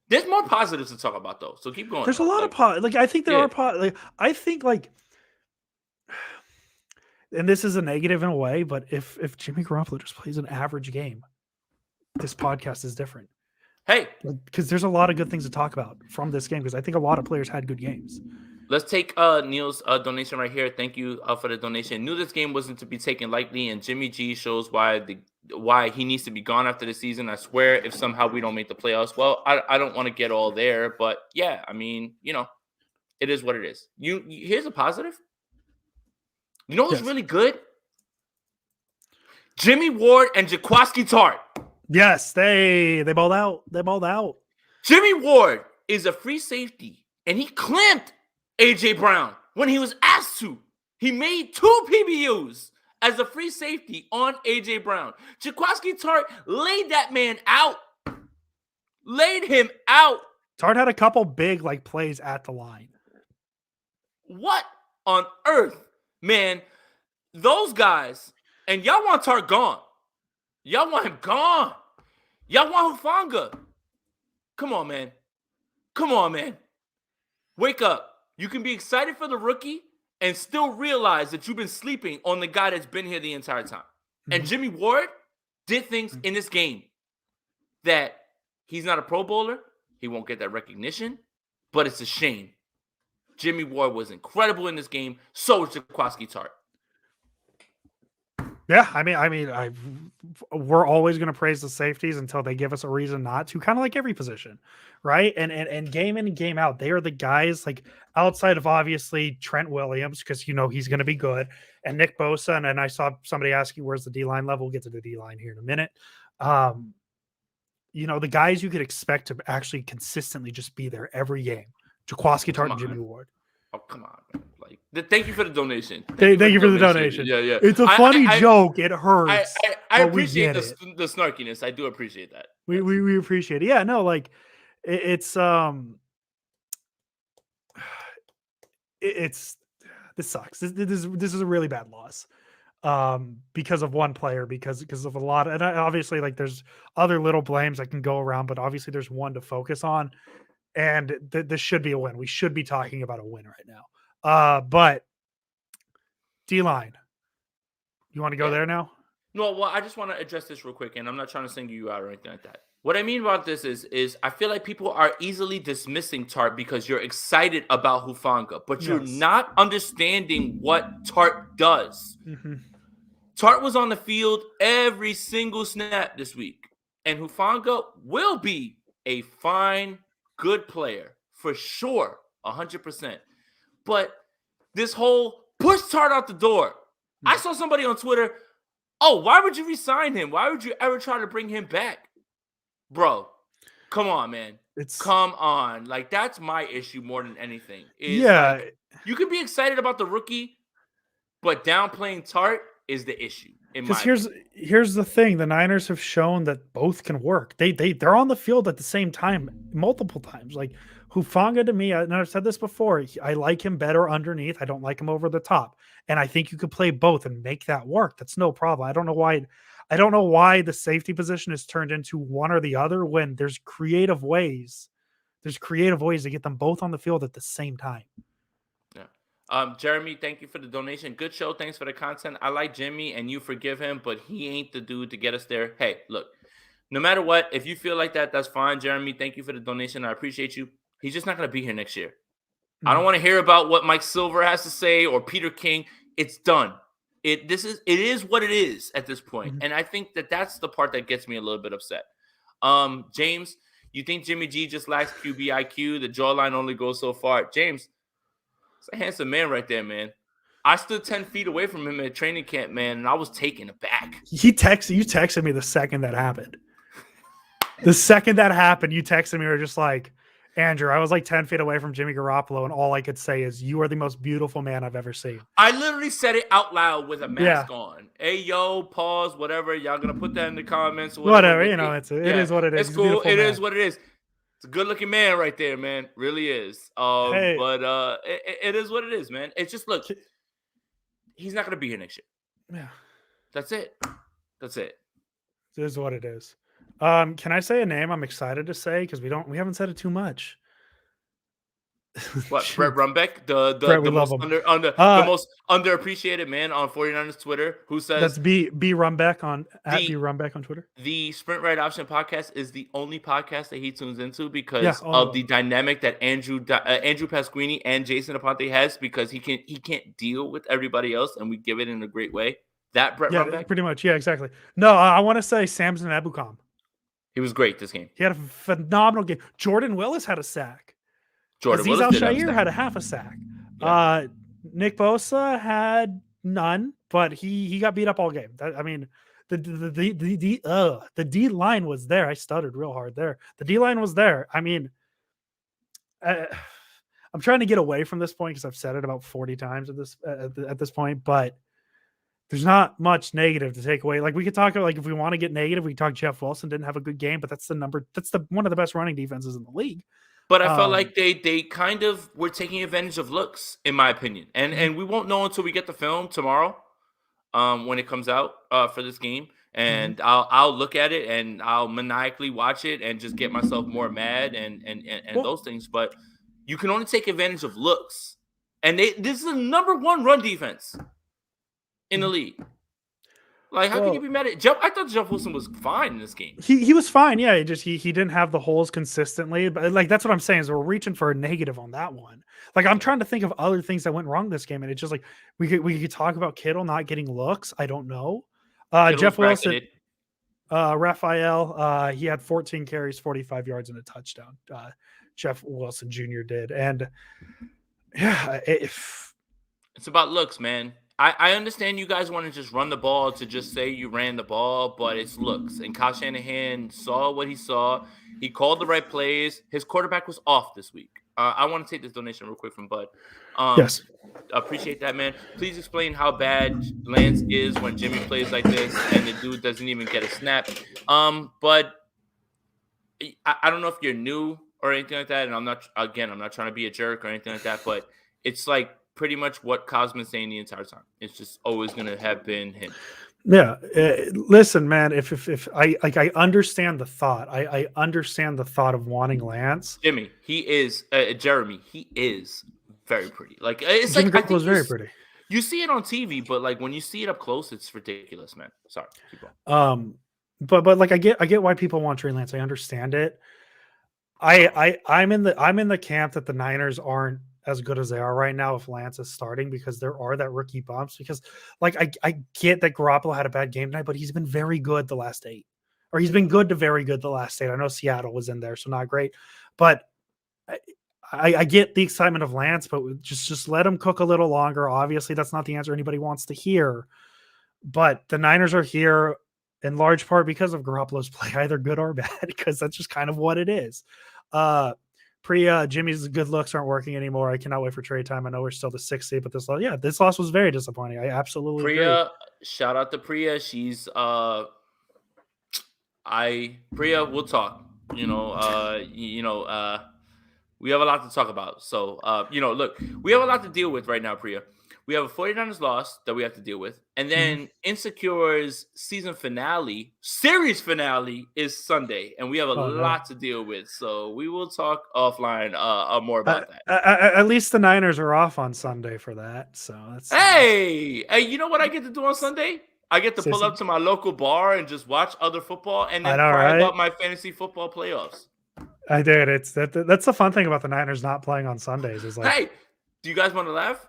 There's more positives to talk about though, so keep going. There's a lot of I think there are I think and this is a negative in a way, but if Jimmy Garoppolo just plays an average game, this podcast is different. Hey, because there's a lot of good things to talk about from this game, because I think a lot of players had good games. Let's take Neil's donation right here. Thank you for the donation. Knew this game wasn't to be taken lightly, and Jimmy G shows why he needs to be gone after the season. I swear, if somehow we don't make the playoffs, well, I don't want to get all there, but yeah, I mean, it is what it is. Here's a positive. You know what's really good? Jimmy Ward and Jaquiski Tartt. Yes, they balled out. They balled out. Jimmy Ward is a free safety, and he clamped A.J. Brown when he was asked to. He made 2 PBUs as a free safety on A.J. Brown. Jaquiski Tartt laid that man out. Laid him out. Tartt had a couple big plays at the line. What on earth? Man, those guys, and y'all want Tartt gone. Y'all want him gone. Y'all want Hufanga. Come on, man. Come on, man. Wake up. You can be excited for the rookie and still realize that you've been sleeping on the guy that's been here the entire time. Mm-hmm. And Jimmy Ward did things in this game that he's not a Pro Bowler. He won't get that recognition, but it's a shame. Jimmy Ward was incredible in this game. So was Jaquiski Tartt. Yeah, I mean, we're always going to praise the safeties until they give us a reason not to, kind of like every position, right? And game in and game out, they are the guys outside of obviously Trent Williams, because he's going to be good, and Nick Bosa. And I saw somebody asking where's the D-line level. We'll get to the D-line here in a minute. The guys you could expect to actually consistently just be there every game. Jaquiski Tartt and Jimmy Ward. Oh, come on, man. Thank you for the donation. Thank you for the donation. Yeah. It's a funny joke. It hurts. I appreciate the snarkiness. I do appreciate that. We appreciate it. Yeah, no, it's this sucks. This is a really bad loss. Because of one player, because of a lot of, and obviously there's other little blames that can go around, but obviously there's one to focus on. And this should be a win. We should be talking about a win right now. But D-line, you want to go there now? No, well, I just want to address this real quick, and I'm not trying to single you out or anything like that. What I mean about this is I feel like people are easily dismissing Tartt because you're excited about Hufanga, but you're not understanding what Tartt does. Mm-hmm. Tartt was on the field every single snap this week, and Hufanga will be a fine, good player for sure, 100%. But this whole push Tartt out the door. I saw somebody on Twitter, why would you resign him? Why would you ever try to bring him back? Bro, come on, man. Come on. That's my issue more than anything. You can be excited about the rookie, but downplaying Tartt is the issue. Because here's the thing: the Niners have shown that both can work. They're on the field at the same time multiple times. Hufanga, to me, and I've said this before, I like him better underneath. I don't like him over the top, and I think you could play both and make that work. That's no problem. I don't know why the safety position is turned into one or the other when there's creative ways. There's creative ways to get them both on the field at the same time. Jeremy, thank you for the donation. Good show. Thanks for the content. I like Jimmy, and you forgive him, but he ain't the dude to get us there. Hey, look, no matter what, if you feel like that, that's fine. Jeremy, thank you for the donation. I appreciate you. He's just not going to be here next year. Mm-hmm. I don't want to hear about what Mike Silver has to say or Peter King. It's done. It is what it is at this point. Mm-hmm. And I think that's the part that gets me a little bit upset. James, you think Jimmy G just lacks QB IQ? The jawline only goes so far. James, it's a handsome man right there, man. I stood 10 feet away from him at training camp, man, and I was taken aback. You texted me the second that happened. The second that happened, you texted me, you were just like, Andrew, I was like 10 feet away from Jimmy Garoppolo, and all I could say is, "You are the most beautiful man I've ever seen." I literally said it out loud with a Yeah, mask on. Hey, yo, pause, whatever. Y'all gonna put that in the comments or whatever. whatever. You know, it Yeah, is what it is. it's He's a cool. beautiful It man. is what it is. It's a good-looking man right there, man. Really is. Hey, But it is what it is, man. It's just look, he's not gonna be here next year. yeah, That's it. That's it. it is what it is. Can I say a name I'm excited to say because we haven't said it too much? What, Brett Rumbeck, Brett, we the love most him. the most underappreciated man on 49ers Twitter, who says That's B Rumbeck on at B the Rumbeck on Twitter. the Sprint Right Option podcast is the only podcast that he tunes into Yeah, because only of the one. dynamic that Andrew Pasquini and Jason Aponte has, because he can't deal with everybody else, and we give it in a great way. That Brett Yeah, Rumbeck, pretty much. Yeah, exactly. No, I want to say Samson Ebukam. he was great this game. He had a phenomenal game. Jordan Willis had a sack. Jordan Aziz Willis did have a Al-Shaair sack. had a half a sack. Yeah. Nick Bosa had none, but he got beat up all game. I mean, the D line was there. I stuttered real hard there. The D line was there. I mean, I'm trying to get away from this point because I've said it about 40 times at this point, but there's not much negative to take away. Like, we could talk about, like, if we want to get negative, we talk Jeff Wilson didn't have a good game, but that's the one of the best running defenses in the league. But I felt like they kind of were taking advantage of looks, in my opinion. And we won't know until we get the film tomorrow, when it comes out for this game. And I'll look at it and I'll maniacally watch it and just get myself more mad and Well, those things. But you can only take advantage of looks. And this is the number one run defense in the league. Like, how can you be mad at Jeff? I thought Jeff Wilson was fine in this game. He was fine. Yeah, he didn't have the holes consistently. But like, that's what I'm saying is we're reaching for a negative on that one. Like, I'm trying to think of other things that went wrong this game, and it's just like we could talk about Kittle not getting looks. I don't know. Jeff Wilson, Raphael, he had 14 carries, 45 yards, and a touchdown. Jeff Wilson Jr. did, and yeah, it's about looks, man. I understand you guys want to just run the ball to just say you ran the ball, but it's looks. And Kyle Shanahan saw what he saw. He called the right plays. His quarterback was off this week. I want to take this donation real quick from Bud. Yes. Appreciate that, man. Please explain how bad Lance is when Jimmy plays like this and the dude doesn't even get a snap. But I don't know if you're new or anything like that. And I'm not trying to be a jerk or anything like that, but it's like pretty much what Kyle's been saying the entire time. It's just always going to have been him. Yeah. Listen, man, if I understand the thought. I understand the thought of wanting Lance. Jimmy, he is Jeremy. He is very pretty. Like, it's Jimmy like, Garoppolo is very pretty. You see it on TV, but like when you see it up close, it's ridiculous, man. Sorry. Keep going. But like I get why people want Trey Lance. I understand it. I'm in the camp that the Niners aren't as good as they are right now if Lance is starting, because there are that rookie bumps. Because like I get that Garoppolo had a bad game tonight, but he's been very good the last 8, or he's been good to very good the last 8. I know Seattle was in there, so not great, but I get the excitement of Lance, but just let him cook a little longer. Obviously, that's not the answer anybody wants to hear, but the Niners are here in large part because of Garoppolo's play, either good or bad, because that's just kind of what it is. Priya, Jimmy's good looks aren't working anymore. I cannot wait for trade time. I know we're still the 6th seed, but this loss was very disappointing. I absolutely Priya, agree. shout out to Priya. She's Priya, we'll talk. We have a lot to talk about. So look, we have a lot to deal with right now, Priya. We have a 49ers loss that we have to deal with. And then Insecure's series finale is Sunday. And we have a lot to deal with. So we will talk offline more about that. At least the Niners are off on Sunday for that. So that's Hey, you know what I get to do on Sunday? I get to pull up to my local bar and just watch other football and then cry about my fantasy football playoffs. I did. That's the fun thing about the Niners not playing on Sundays is like, hey, do you guys want to laugh?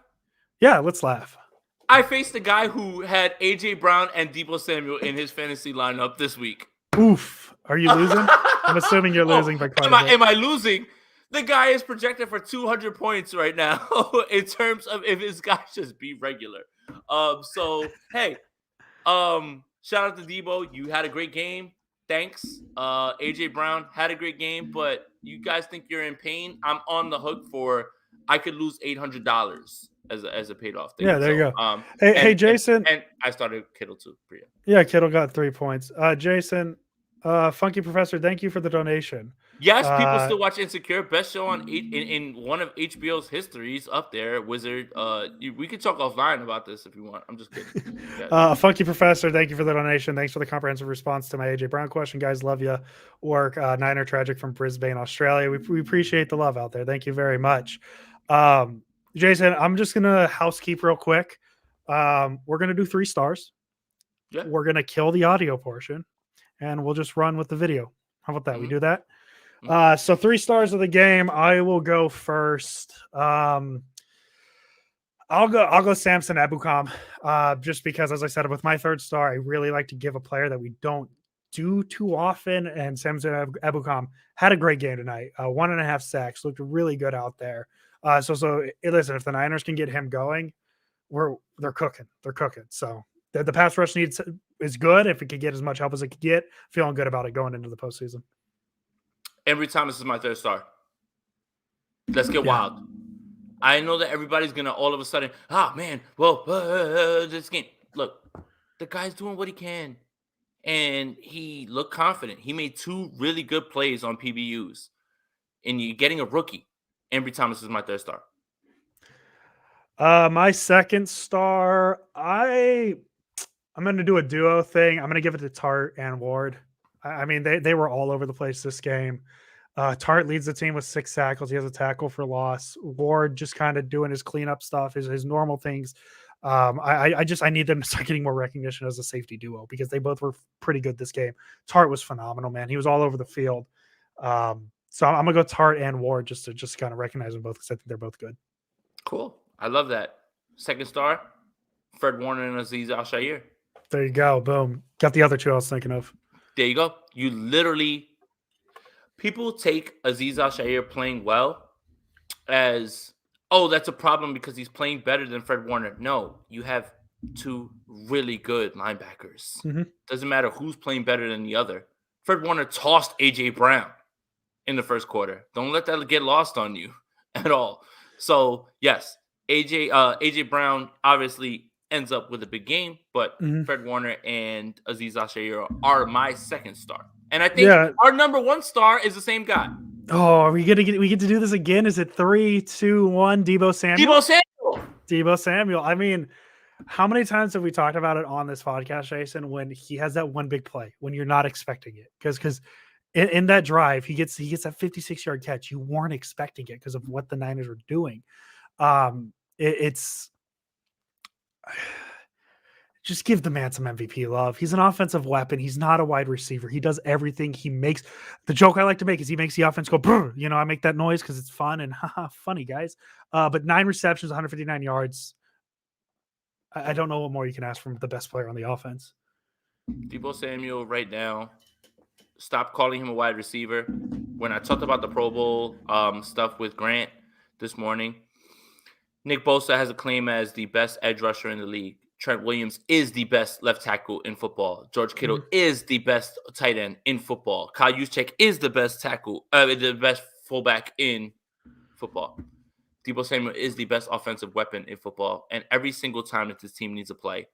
Yeah, let's laugh. I faced a guy who had AJ Brown and Deebo Samuel in his fantasy lineup this week. Oof. Are you losing? I'm assuming you're losing by quite a bit. Am I losing? The guy is projected for 200 points right now in terms of if his guys just be regular. So hey, shout out to Deebo. You had a great game. thanks. AJ Brown had a great game, but you guys think you're in pain. I'm on the hook for I could lose $800 as a paid off thing. Yeah, there you So, go. Hey, Jason. And I started Kittle too. Priya. Yeah, Kittle got 3 points. Jason, Funky Professor, thank you for the donation. Yes, people still watch Insecure. Best show on in one of HBO's histories up there. Wizard. We could talk offline about this if you want. I'm just kidding. Funky Professor, thank you for the donation. Thanks for the comprehensive response to my AJ Brown question, guys. Love you. Work. Niner Tragic from Brisbane, Australia. We appreciate the love out there. Thank you very much. Jason, I'm just gonna housekeep real quick. We're gonna do 3 stars. Yeah. We're gonna kill the audio portion, and we'll just run with the video. How about that? We do that. So 3 stars of the game. I will go first. I'll go Samson Ebukam, just because, as I said, with my 3rd star, I really like to give a player that we don't do too often. And Samson Ebukam had a great game tonight. 1.5 sacks, looked really good out there. So listen, if the Niners can get him going, they're cooking. They're cooking. So the pass rush is good. If it could get as much help as it could get, feeling good about it going into the postseason. Every time this is my 3rd star. Let's get wild. I know that everybody's gonna all of a sudden, this game. Look, the guy's doing what he can, and he looked confident. He made 2 really good plays on PBUs, and you're getting a rookie. Ambry Thomas is my 3rd star. My 2nd star, I'm going to do a duo thing. I'm going to give it to Tart and Ward. I mean, they were all over the place this game. Tart leads the team with 6 tackles. He has a tackle for loss. Ward just kind of doing his cleanup stuff, his normal things. I need them to start getting more recognition as a safety duo because they both were pretty good this game. Tart was phenomenal, man. He was all over the field. So I'm gonna go Tart and Ward just to kind of recognize them both because I think they're both good. Cool. I love that. 2nd star, Fred Warner and Azeez Al-Shaair. There you go. Boom. Got the other 2 I was thinking of. There you go. People take Azeez Al-Shaair playing well as, that's a problem because he's playing better than Fred Warner. No, you have 2 really good linebackers. Mm-hmm. Doesn't matter who's playing better than the other. Fred Warner tossed A.J. Brown in the 1st quarter. Don't let that get lost on you at all. So, yes, A.J. Brown obviously ends up with a big game, but Fred Warner and Azeez Al-Shaair are my 2nd star. And I think our number 1 star is the same guy. Oh, are we get to do this again? Is it 3, 2, 1? Deebo Samuel. I mean, how many times have we talked about it on this podcast, Jason, when he has that one big play when you're not expecting it? Because in that drive, he gets that 56-yard catch. You weren't expecting it because of what the Niners were doing. It's just give the man some MVP love. He's an offensive weapon. He's not a wide receiver. He does everything. He makes the joke I like to make is he makes the offense go, brr. I make that noise because it's fun and funny, guys. But 9 receptions, 159 yards. I don't know what more you can ask from the best player on the offense. Deebo Samuel right now. Stop calling him a wide receiver. When I talked about the Pro Bowl stuff with Grant this morning, Nick Bosa has a claim as the best edge rusher in the league. Trent Williams is the best left tackle in football. George Kittle is the best tight end in football. Kyle Juszczyk is the best the best fullback in football. Deebo Samuel is the best offensive weapon in football. And every single time that this team needs a play,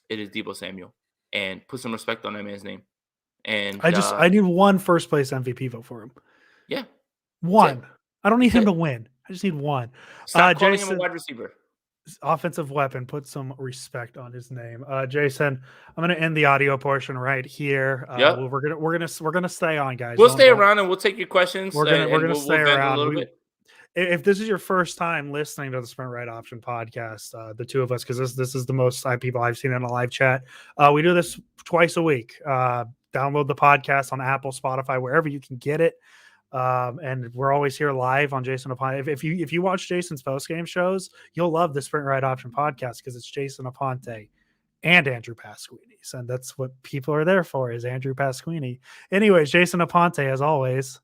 it is Deebo Samuel. And put some respect on that man's name. And I need 1 first place MVP vote for him. Yeah. 1. I don't need him to win. I just need 1. Stop calling him a wide receiver. Offensive weapon. Put some respect on his name. Jason, I'm going to end the audio portion right here. We're gonna stay on, guys. We'll stay around and we'll take your questions. We're gonna stay around a little bit. If this is your first time listening to the Sprint Right Option podcast, the 2 of us, because this is the most people I've seen in a live chat. We do this twice a week. Download the podcast on Apple, Spotify, wherever you can get it. And we're always here live on Jason Aponte. If you watch Jason's post-game shows, you'll love the Sprint Right Option podcast because it's Jason Aponte and Andrew Pasquini. And that's what people are there for, is Andrew Pasquini. Anyways, Jason Aponte, as always.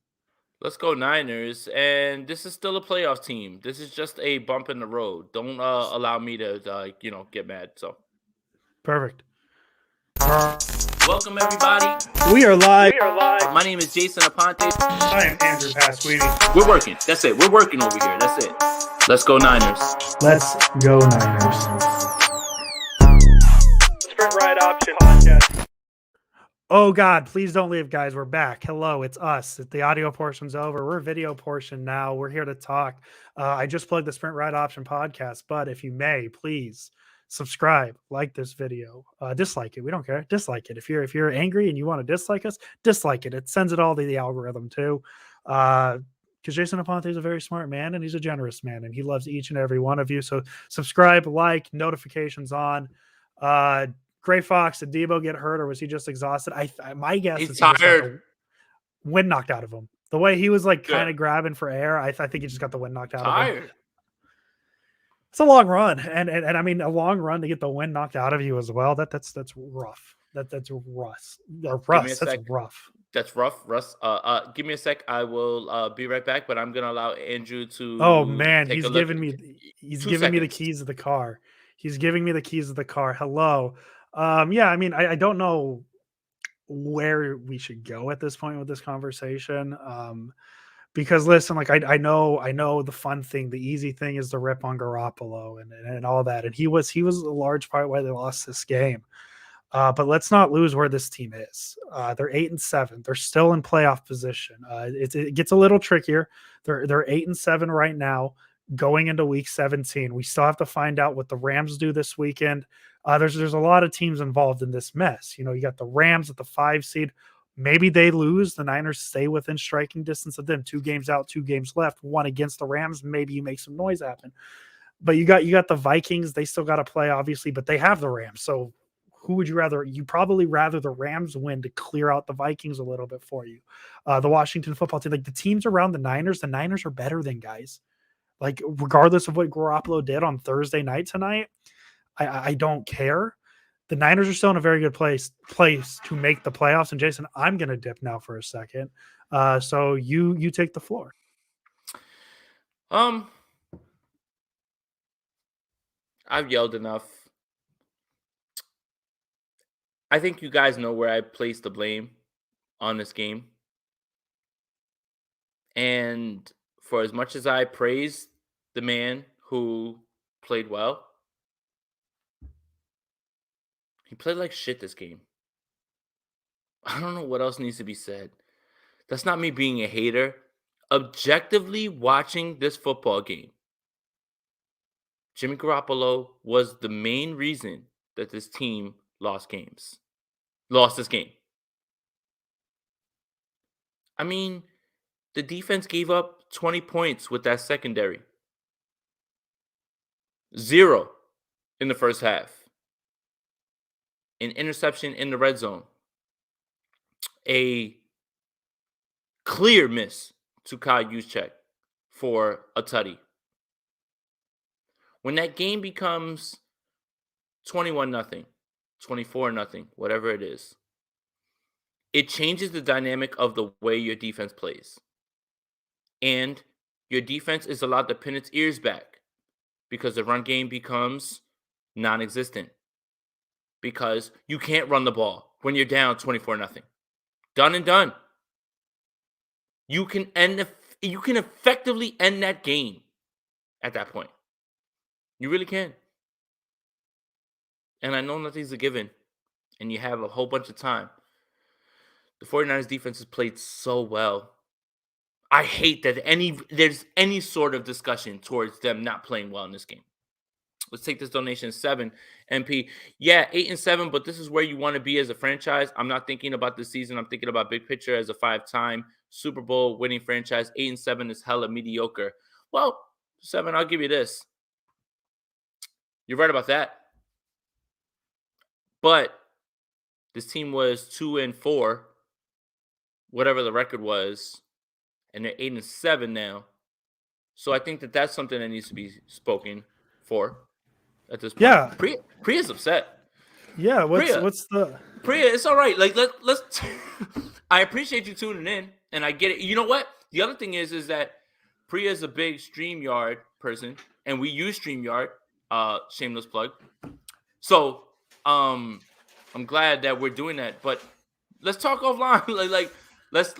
Let's go Niners. And this is still a playoff team. This is just a bump in the road. Don't allow me to get mad. So perfect. Welcome, everybody. We are live. My name is Jason Aponte. I am Andrew Pasquini. We're working. That's it. We're working over here. That's it. Let's go Niners. Let's go Niners. Sprint Ride Option Podcast. Oh God, please don't leave, guys. We're back. Hello, it's us. The audio portion's over. We're video portion now. We're here to talk. I just plugged the Sprint Ride Option Podcast, but if you may, please subscribe, like this video, dislike it. We don't care. Dislike it. If you're angry and you want to dislike us, dislike it. It sends it all to the algorithm too. Because Jason Aponte is a very smart man and he's a generous man and he loves each and every one of you. So subscribe, like, notifications on. Gray Fox, did Debo get hurt or was he just exhausted? My guess is He's he just got tired. the wind knocked out of him. The way he was like kind of grabbing for air, I think he just got the wind knocked out of him. It's a long run, and I mean a long run to get the wind knocked out of you as well. That's rough. That's Russ. Russ. That's rough. That's rough, Russ. Give me a sec. I will be right back, but I'm gonna allow Andrew to. Oh man, he's giving me the keys of the car. He's giving me the keys of the car. Hello. Yeah, I mean, I don't know where we should go at this point with this conversation. Because listen, like I know the fun thing, the easy thing is the rip on Garoppolo and all that. And he was a large part why they lost this game. But let's not lose where this team is. They're 8-7. They're still in playoff position. It gets a little trickier. They're 8-7 right now, going into week 17. We still have to find out what the Rams do this weekend. There's a lot of teams involved in this mess. You know, you got the Rams at the 5 seed. Maybe they lose. The Niners stay within striking distance of them. 2 games out, 2 games left. 1 against the Rams. Maybe you make some noise happen. But you got the Vikings. They still got to play, obviously, but they have the Rams. So who would you rather? You probably rather the Rams win to clear out the Vikings a little bit for you. The Washington football team, like the teams around the Niners are better than guys. Like regardless of what Garoppolo did on Thursday night tonight, I don't care. The Niners are still in a very good place to make the playoffs. And Jason, I'm going to dip now for a second. So you take the floor. I've yelled enough. I think you guys know where I place the blame on this game. And for as much as I praise the man who played well, he played like shit this game. I don't know what else needs to be said. That's not me being a hater. Objectively watching this football game, Jimmy Garoppolo was the main reason that this team lost this game. I mean, the defense gave up 20 points with that secondary. 0 in the first half. An interception in the red zone. A clear miss to Kyle Juszczyk for a tutty. When that game becomes 21-0, 24-0, whatever it is, it changes the dynamic of the way your defense plays. And your defense is allowed to pin its ears back because the run game becomes non-existent. Because you can't run the ball when you're down 24-0. Done and done. You can effectively end that game at that point. You really can. And I know nothing's a given. And you have a whole bunch of time. The 49ers defense has played so well. I hate that there's any sort of discussion towards them not playing well in this game. Let's take this donation 7 MP. Yeah, 8-7, but this is where you want to be as a franchise. I'm not thinking about this season. I'm thinking about big picture as a 5-time Super Bowl winning franchise. 8-7 is hella mediocre. Well, 7, I'll give you this. You're right about that. But this team was 2-4, whatever the record was, and they're 8-7 now. So I think that that's something that needs to be spoken for. At this point, yeah, Priya's upset. Yeah, what's the Priya? It's all right. Like let's. I appreciate you tuning in, and I get it. You know what? The other thing is that Priya is a big StreamYard person, and we use StreamYard. Shameless plug. So, I'm glad that we're doing that. But let's talk offline. Let's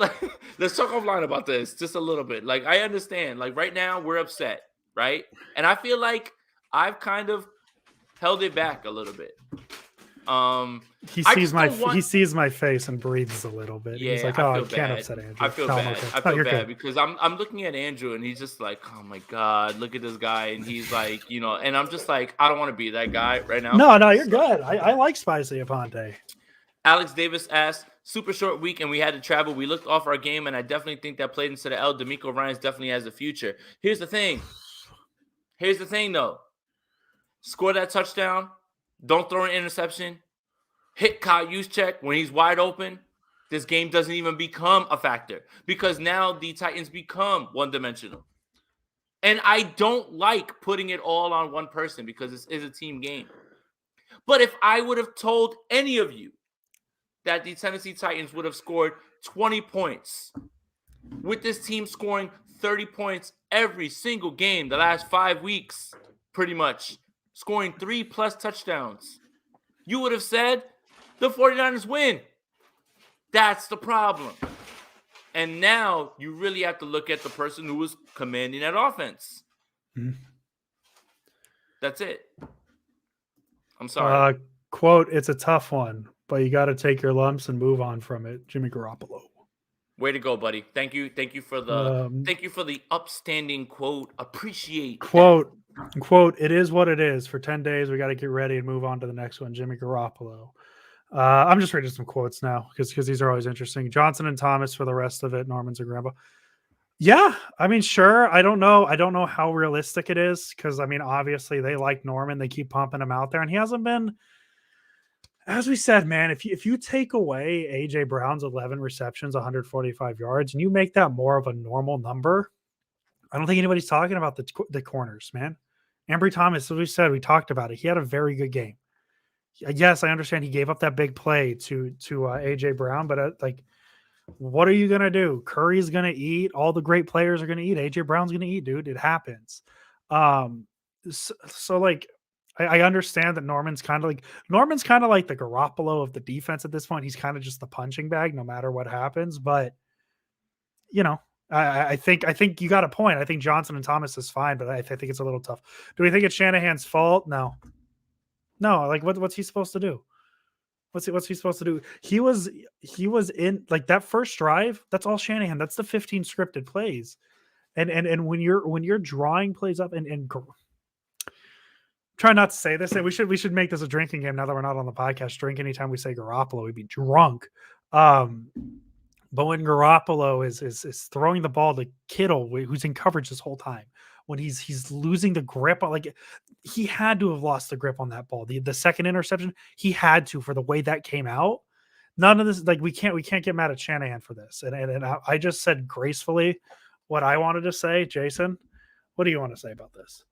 let's talk offline about this just a little bit. Like, I understand. Like, right now we're upset, right? And I feel like I've kind of held it back a little bit. He I sees just don't want. he sees my face and breathes a little bit. He's Yeah, like, I "Oh, I feel can't bad. upset Andrew." I feel No, I'm bad. okay. I No, feel you're bad good. because I'm looking at Andrew and he's just like, oh my God, look at this guy. And he's like, and I'm just like, I don't want to be that guy right now. No, you're So, good. I like Spicy Aponte. Alex Davis asked, super short week and we had to travel. We looked off our game and I definitely think that played into the L. D'Amico Ryans definitely has a future. Here's the thing though. Score that touchdown. Don't throw an interception. Hit Kyle Juszczyk when he's wide open. This game doesn't even become a factor because now the Titans become one-dimensional. And I don't like putting it all on one person because this is a team game. But if I would have told any of you that the Tennessee Titans would have scored 20 points, with this team scoring 30 points every single game the last 5 weeks, pretty much, scoring 3+ touchdowns, you would have said the 49ers win. That's the problem. And now you really have to look at the person who was commanding that offense. Mm-hmm. That's it. I'm sorry. Quote, it's a tough one, but you got to take your lumps and move on from it. Jimmy Garoppolo. Way to go, buddy. Thank you for the upstanding quote. Appreciate quote. It is what it is. For 10 days, we got to get ready and move on to the next one. Jimmy Garoppolo. I'm just reading some quotes now because these are always interesting. Johnson and Thomas for the rest of it. Norman's a grandpa. Yeah, I mean, sure. I don't know how realistic it is because, I mean, obviously they like Norman. They keep pumping him out there, and he hasn't been, as we said, man, if you take away A.J. Brown's 11 receptions, 145 yards, and you make that more of a normal number, I don't think anybody's talking about the corners, man. Ambry Thomas, as we said, we talked about it. He had a very good game. Yes, I understand he gave up that big play to A.J. Brown, but what are you going to do? Curry's going to eat. All the great players are going to eat. A.J. Brown's going to eat, dude. It happens. So like, I understand that Norman's kind of like the Garoppolo of the defense at this point. He's kind of just the punching bag no matter what happens. But, I think you got a point. I think Johnson and Thomas is fine, but I think it's a little tough. Do we think it's Shanahan's fault? No. Like what's he supposed to do? What's he supposed to do? He was in like that first drive. That's all Shanahan. That's the 15 scripted plays. And when you're drawing plays up and try not to say this. We should make this a drinking game now that we're not on the podcast. Drink anytime we say Garoppolo, we'd be drunk. But when Garoppolo is throwing the ball to Kittle, who's in coverage this whole time, when he's losing the grip, like he had to have lost the grip on that ball. The second interception, he had to, for the way that came out. None of this, like we can't get mad at Shanahan for this. And I just said gracefully what I wanted to say. Jason, what do you want to say about this?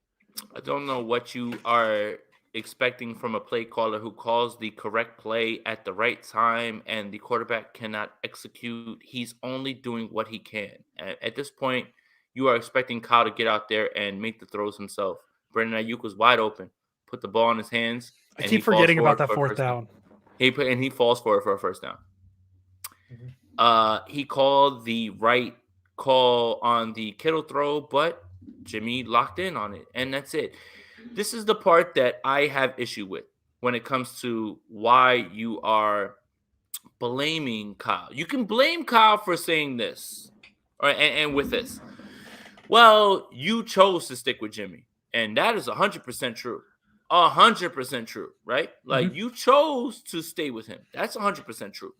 I don't know what you are expecting from a play caller who calls the correct play at the right time and the quarterback cannot execute. He's only doing what he can. At this point, you are expecting Kyle to get out there and make the throws himself. Brandon Ayuk was wide open, put the ball in his hands. I keep forgetting about that fourth down. He falls for it for a first down. Mm-hmm. He called the right call on the Kittle throw, but Jimmy locked in on it, and that's it. This is the part that I have issue with when it comes to why you are blaming Kyle. You can blame Kyle for saying this, and with this. Well, you chose to stick with Jimmy, and that is 100% true. 100% true, right? Like, you chose to stay with him. That's 100% true.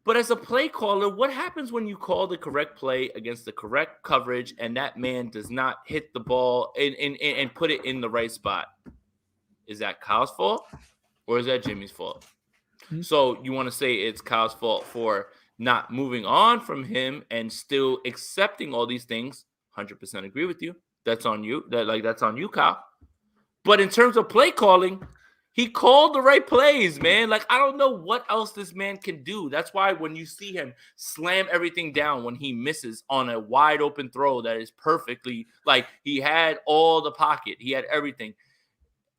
But as a play caller, what happens when you call the correct play against the correct coverage and that man does not hit the ball and put it in the right spot? Is that Kyle's fault or is that Jimmy's fault? Mm-hmm. So you want to say it's Kyle's fault for not moving on from him and still accepting all these things? 100% agree with you. That's on you. That's on you, Kyle. But in terms of play calling, he called the right plays, man. Like, I don't know what else this man can do. That's why when you see him slam everything down when he misses on a wide open throw that is perfectly, like, he had all the pocket. He had everything.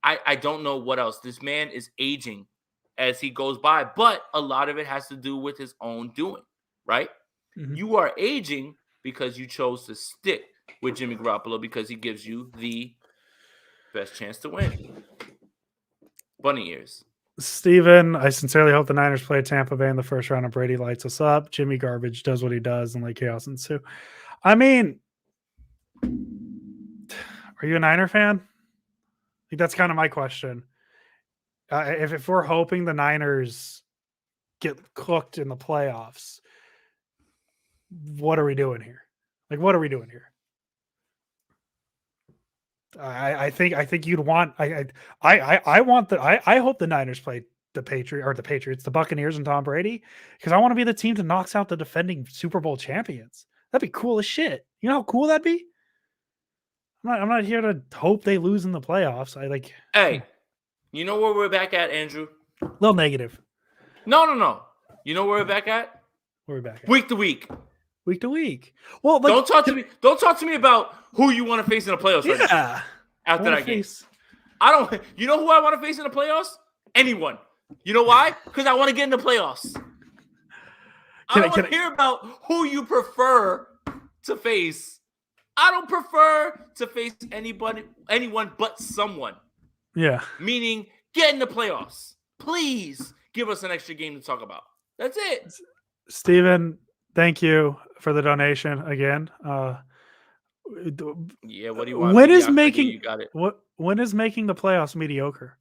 I don't know what else. This man is aging as he goes by, but a lot of it has to do with his own doing, right? Mhm. You are aging because you chose to stick with Jimmy Garoppolo because he gives you the best chance to win. Bunny ears. Steven, I sincerely hope the Niners play Tampa Bay in the first round and Brady lights us up. Jimmy Garbage does what he does and like chaos ensue. I mean, are you a Niner fan? I think that's kind of my question. If we're hoping the Niners get cooked in the playoffs, what are we doing here? Like, what are we doing here? I think you'd want I want I hope the Niners play the Patriots, the Buccaneers and Tom Brady, because I want to be the team that knocks out the defending Super Bowl champions. That'd be cool as shit. You know how cool that'd be? I'm not here to hope they lose in the playoffs. Hey, you know where we're back at, Andrew? A little negative. No. You know where we're back at? Where are we back at? Week to week. Week to week. Well, don't talk to me. Don't talk to me about who you want to face in the playoffs. Yeah. Right now, after that game, I don't. You know who I want to face in the playoffs? Anyone. You know why? Because I want to get in the playoffs. I don't want to hear about who you prefer to face. I don't prefer to face anyone but someone. Yeah. Meaning, get in the playoffs. Please give us an extra game to talk about. That's it. Steven, thank you for the donation again. Yeah, what do you want? When is making you got it. When is making the playoffs mediocre?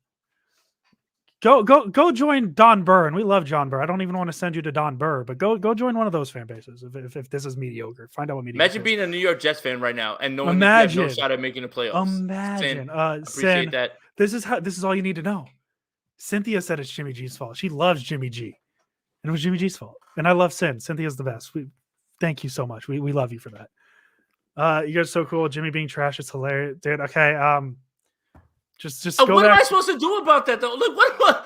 Go join Don Burr, and we love John Burr. I don't even want to send you to Don Burr, but go join one of those fan bases if this is mediocre. Find out what mediocre. Imagine being a New York Jets fan right now and knowing that you have no shot at making the playoffs. Imagine. Appreciate that. This is all you need to know. Cynthia said it's Jimmy G's fault. She loves Jimmy G, and it was Jimmy G's fault. And I love Sin. Cynthia's the best. Thank you so much. We love you for that. You guys are so cool. Jimmy being trash is hilarious, dude. Okay. Just go what back. am I supposed to do about that though? Look, what?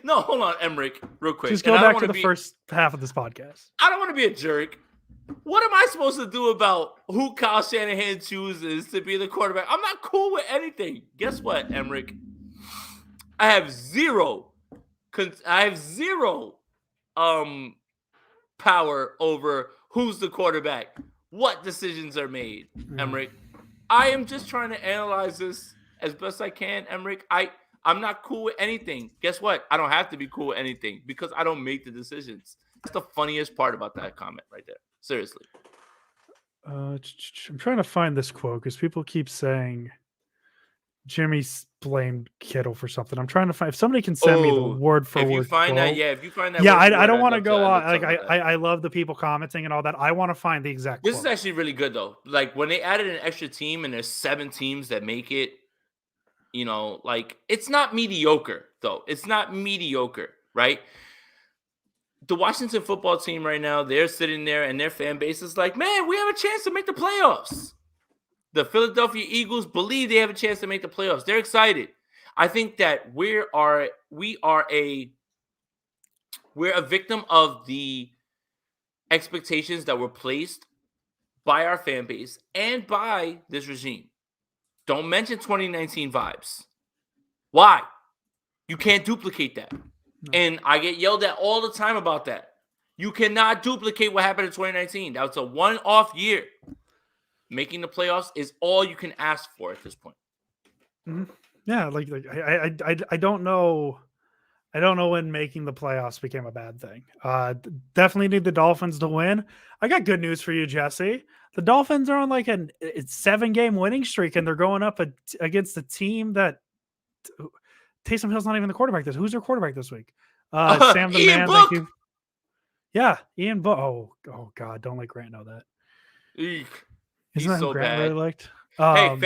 No, hold on, Emmerich, real quick. Just go back to the first half of this podcast. I don't want to be a jerk. What am I supposed to do about who Kyle Shanahan chooses to be the quarterback? I'm not cool with anything. Guess what, Emmerich? I have zero power over who's the quarterback, what decisions are made, Emmerich. I am just trying to analyze this as best I can, Emmerich. I'm not cool with anything. Guess what? I don't have to be cool with anything because I don't make the decisions. That's the funniest part about that comment right there. Seriously. I'm trying to find this quote because people keep saying Jimmy blamed Kittle for something. I'm trying to find. If somebody can send me the word for word. If you find that, I don't want to go on. I love the people commenting and all that. I want to find the exact. This is actually really good though. Like when they added an extra team and there's 7 teams that make it. You know, like it's not mediocre though. It's not mediocre, right? The Washington football team right now, they're sitting there and their fan base is like, man, we have a chance to make the playoffs. The Philadelphia Eagles believe they have a chance to make the playoffs. They're excited. I think that we are a victim of the expectations that were placed by our fan base and by this regime. Don't mention 2019 vibes. Why? You can't duplicate that. No. And I get yelled at all the time about that. You cannot duplicate what happened in 2019. That was a one-off year. Making the playoffs is all you can ask for at this point. Mm-hmm. Yeah, I don't know. I don't know when making the playoffs became a bad thing. Definitely need the Dolphins to win. I got good news for you, Jesse. The Dolphins are on like a 7-game winning streak, and they're going up against a team that Taysom Hill's not even the quarterback. Who's their quarterback this week? Sam the Ian Man. Book. Thank you. Yeah, Ian Book. Oh God, don't let Grant know that. Eek. Isn't that so who Grant bad. really liked? Hey,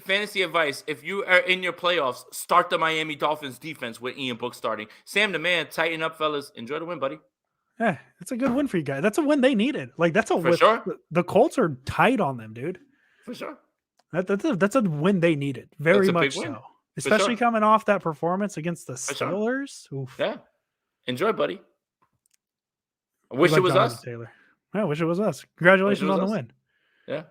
fantasy advice. If you are in your playoffs, start the Miami Dolphins defense with Ian Book starting. Sam the Man, tighten up, fellas. Enjoy the win, buddy. Yeah, it's a good win for you guys. That's a win they needed. Like that's a win. Sure. The Colts are tight on them, dude. For sure. That's a win they needed. Very much so. Especially coming off that performance against the Steelers. Sure. Yeah. Enjoy, buddy. I wish it was us. Taylor. I wish it was us. Congratulations on the win. Yeah.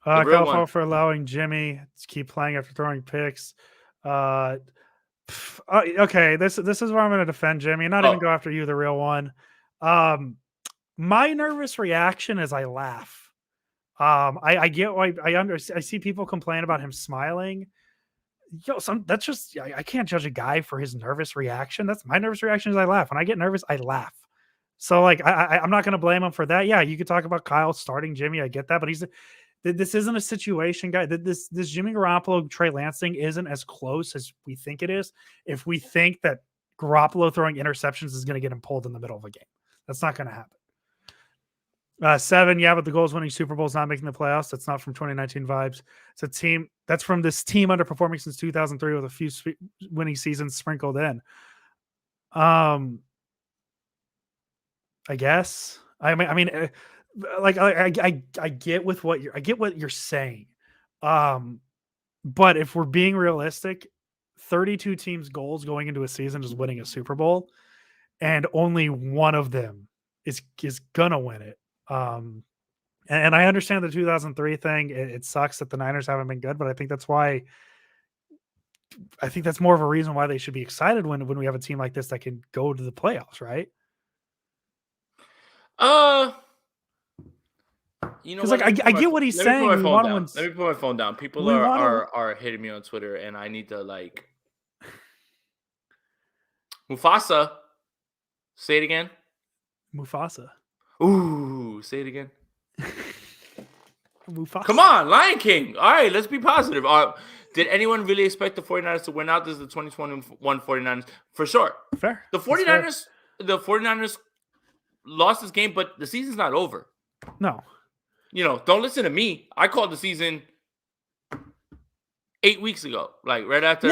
Kyle for allowing Jimmy to keep playing after throwing picks. Okay, this is where I'm going to defend Jimmy, and not even go after you, the real one. My nervous reaction is I laugh. I get why I see people complain about him smiling. That's just I can't judge a guy for his nervous reaction. That's my nervous reaction is I laugh. When I get nervous, I laugh. So like I'm not going to blame him for that. Yeah, you could talk about Kyle starting Jimmy. I get that, but this isn't a situation, guy. This Jimmy Garoppolo Trey Lance thing isn't as close as we think it is. If we think that Garoppolo throwing interceptions is going to get him pulled in the middle of a game, that's not going to happen. 7, yeah, but the goals winning Super Bowl is not making the playoffs. That's not from 2019 vibes. It's a team that's from this team underperforming since 2003 with a few winning seasons sprinkled in. I guess. I mean, like I get with what you're saying. But if we're being realistic, 32 teams' goals going into a season is winning a Super Bowl, and only one of them is gonna win it. And I understand the 2003 thing. It sucks that the Niners haven't been good, but I think that's why. I think that's more of a reason why they should be excited when we have a team like this that can go to the playoffs, right? You know Because what? like I get what he's saying. Let me put my phone down. People are hitting me on Twitter, and I need to like Mufasa. Say it again. Mufasa. Ooh, say it again. Mufasa. Come on, Lion King. All right, let's be positive. Did anyone really expect the 49ers to win out? This is the 2021 49ers. For sure. Fair. The 49ers lost this game, but the season's not over. No. Don't listen to me. I called the season 8 weeks ago. Like right after,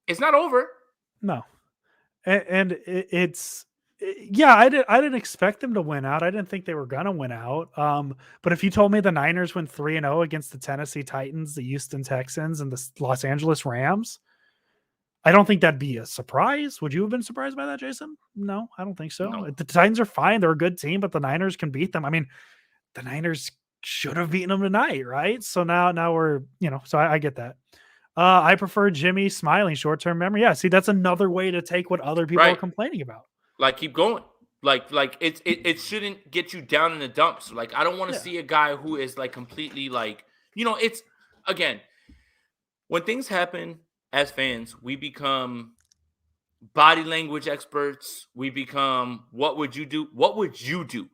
it's not over. No. And it's I didn't expect them to win out. I didn't think they were gonna win out. But if you told me the Niners went 3-0 against the Tennessee Titans, the Houston Texans, and the Los Angeles Rams, I don't think that'd be a surprise. Would you have been surprised by that, Jason? No, I don't think so. No. The Titans are fine. They're a good team, but the Niners can beat them. I mean, the Niners should have beaten them tonight, right? So now we're, so I get that. I prefer Jimmy smiling short-term memory. Yeah, see, that's another way to take what other people are complaining about. Like, keep going. Like it shouldn't get you down in the dumps. Like, I don't want to see a guy who is like completely like, it's again, when things happen as fans, we become body language experts. We become, what would you do? What would you do?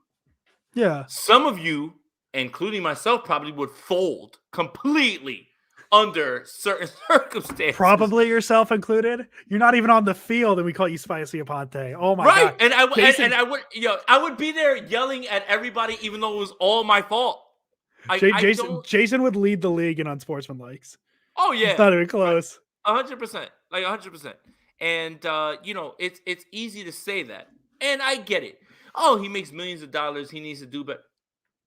Yeah. Some of you, including myself, probably would fold completely under certain circumstances. Probably yourself included. You're not even on the field, and we call you Spicy Aponte. Oh my god! And I would be there yelling at everybody, even though it was all my fault. Jason would lead the league in unsportsmanlikes. Oh yeah, it's not even close. 100%, like 100%. And it's easy to say that, and I get it. Oh, he makes millions of dollars. He needs to do better.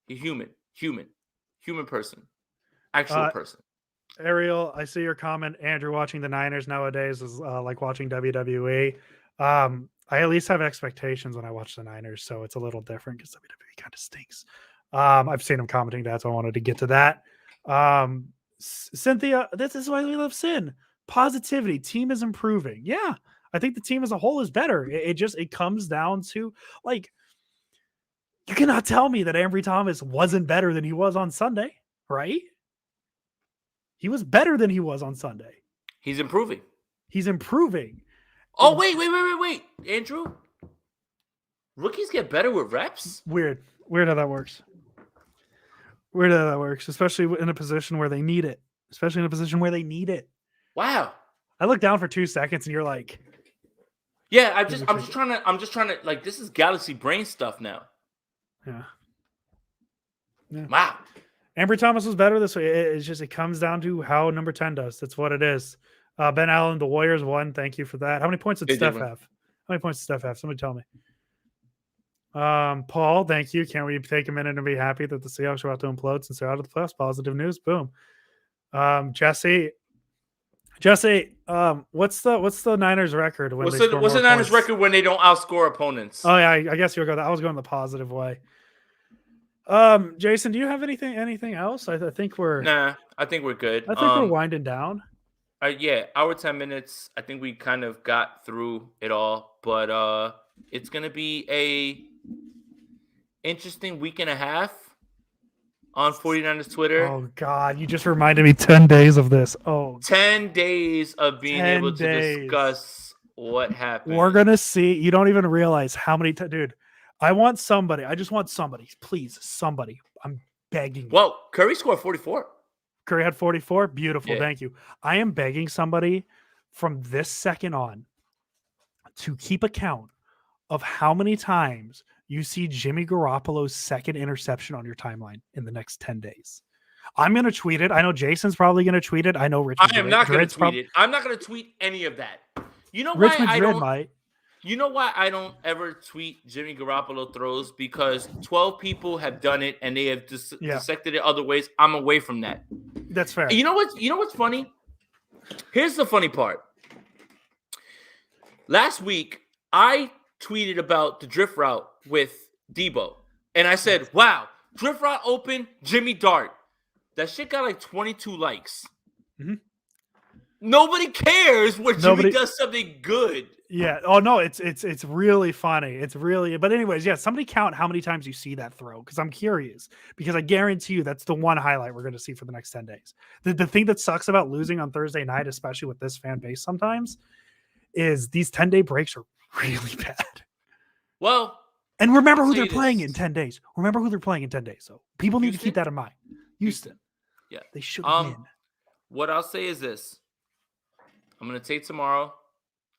He's human person, actual person. Ariel, I see your comment. Andrew, watching the Niners nowadays is like watching WWE. I at least have expectations when I watch the Niners, so it's a little different because WWE kind of stinks. I've seen him commenting that, so I wanted to get to that. Cynthia, this is why we love Sin. Positivity. Team is improving. Yeah, I think the team as a whole is better. It comes down to, like, you cannot tell me that Ambry Thomas wasn't better than he was on Sunday, right? He was better than he was on Sunday. He's improving. Oh, wait. Andrew, rookies get better with reps? Weird how that works. Especially in a position where they need it. Wow. I look down for 2 seconds and you're like, yeah, I'm just trying to, like, this is galaxy brain stuff now. Yeah. Wow. Ambry Thomas was better this way. It comes down to how number 10 does. That's what it is. Ben Allen, the Warriors won. Thank you for that. How many points did Steph have? Somebody tell me. Paul, thank you. Can we take a minute and be happy that the Seahawks are about to implode since they're out of the playoffs? Positive news. Boom. Jesse, what's the Niners record when what's the Niners record when they don't outscore opponents? Oh yeah, I guess you'll go that. I was going the positive way. Jason, do you have anything else? I think we're I think we're good. I think we're winding down. Yeah, hour 10 minutes. I think we kind of got through it all, but it's gonna be a interesting week and a half on 49ers Twitter. Oh God, you just reminded me 10 days of this. Oh, 10 days of being 10 able to days. discuss what happened. We're gonna see. You don't even realize how many times, dude. I want somebody. I just want somebody. Please, somebody. I'm begging you. Well, Curry scored 44. Curry had 44. Beautiful. Yeah. Thank you. I am begging somebody from this second on to keep account of how many times you see Jimmy Garoppolo's second interception on your timeline in the next 10 days. I'm going to tweet it. I know Jason's probably going to tweet it. I know Rich I am not going to tweet it. I'm not going to tweet any of that. You know why I don't? might. You know why I don't ever tweet Jimmy Garoppolo throws? Because 12 people have done it and they have dissected it other ways. I'm away from that. That's fair. You know what's funny? Here's the funny part. Last week, I tweeted about the drift route with Debo. And I said, wow, drift route open, Jimmy Dart. That shit got like 22 likes. Mm-hmm. Nobody cares when Jimmy does something good. Yeah. Oh no, it's really funny. It's really, but anyways, yeah, somebody count how many times you see that throw, because I'm curious, because I guarantee you that's the one highlight we're going to see for the next 10 days. The thing that sucks about losing on Thursday night, especially with this fan base sometimes, is these 10-day breaks are really bad. Well, and remember who they're playing in 10 days. Remember who they're playing in 10 days. So people need to keep that in mind. Houston. Yeah. They should win. What I'll say is this. I'm going to take tomorrow.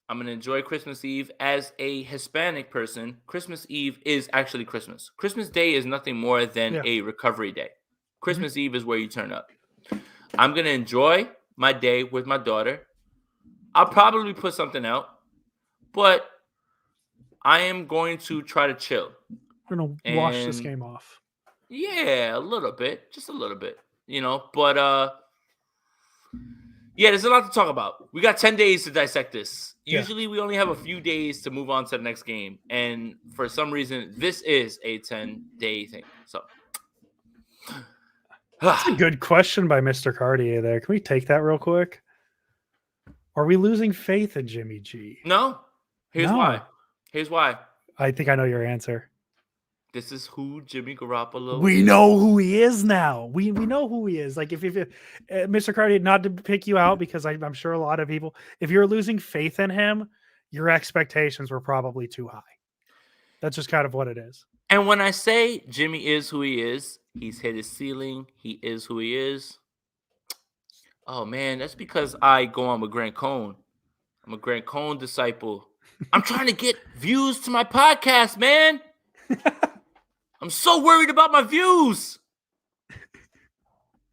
I'm going to enjoy Christmas Eve. As a Hispanic person, Christmas Eve is actually Christmas. Christmas Day is nothing more than a recovery day. Christmas Eve is where you turn up. I'm going to enjoy my day with my daughter. I'll probably put something out, but I am going to try to chill. We're going to wash this game off. Yeah, a little bit. Just a little bit, but yeah, there's a lot to talk about. We got 10 days to dissect this. Usually we only have a few days to move on to the next game. And for some reason, this is a 10-day thing. So that's a good question by Mr. Cartier there. Can we take that real quick? Are we losing faith in Jimmy G? No. Here's why. I think I know your answer. This is who Jimmy Garoppolo we is. Know who he is now. We know who he is. Like if Mr. Cartier, not to pick you out, because I'm sure a lot of people, if you're losing faith in him, your expectations were probably too high. That's just kind of what it is. And when I say Jimmy is who he is, he's hit his ceiling. He is who he is. Oh man, that's because I go on with Grant Cohn. I'm a Grant Cohn disciple. I'm trying to get views to my podcast, man. I'm so worried about my views.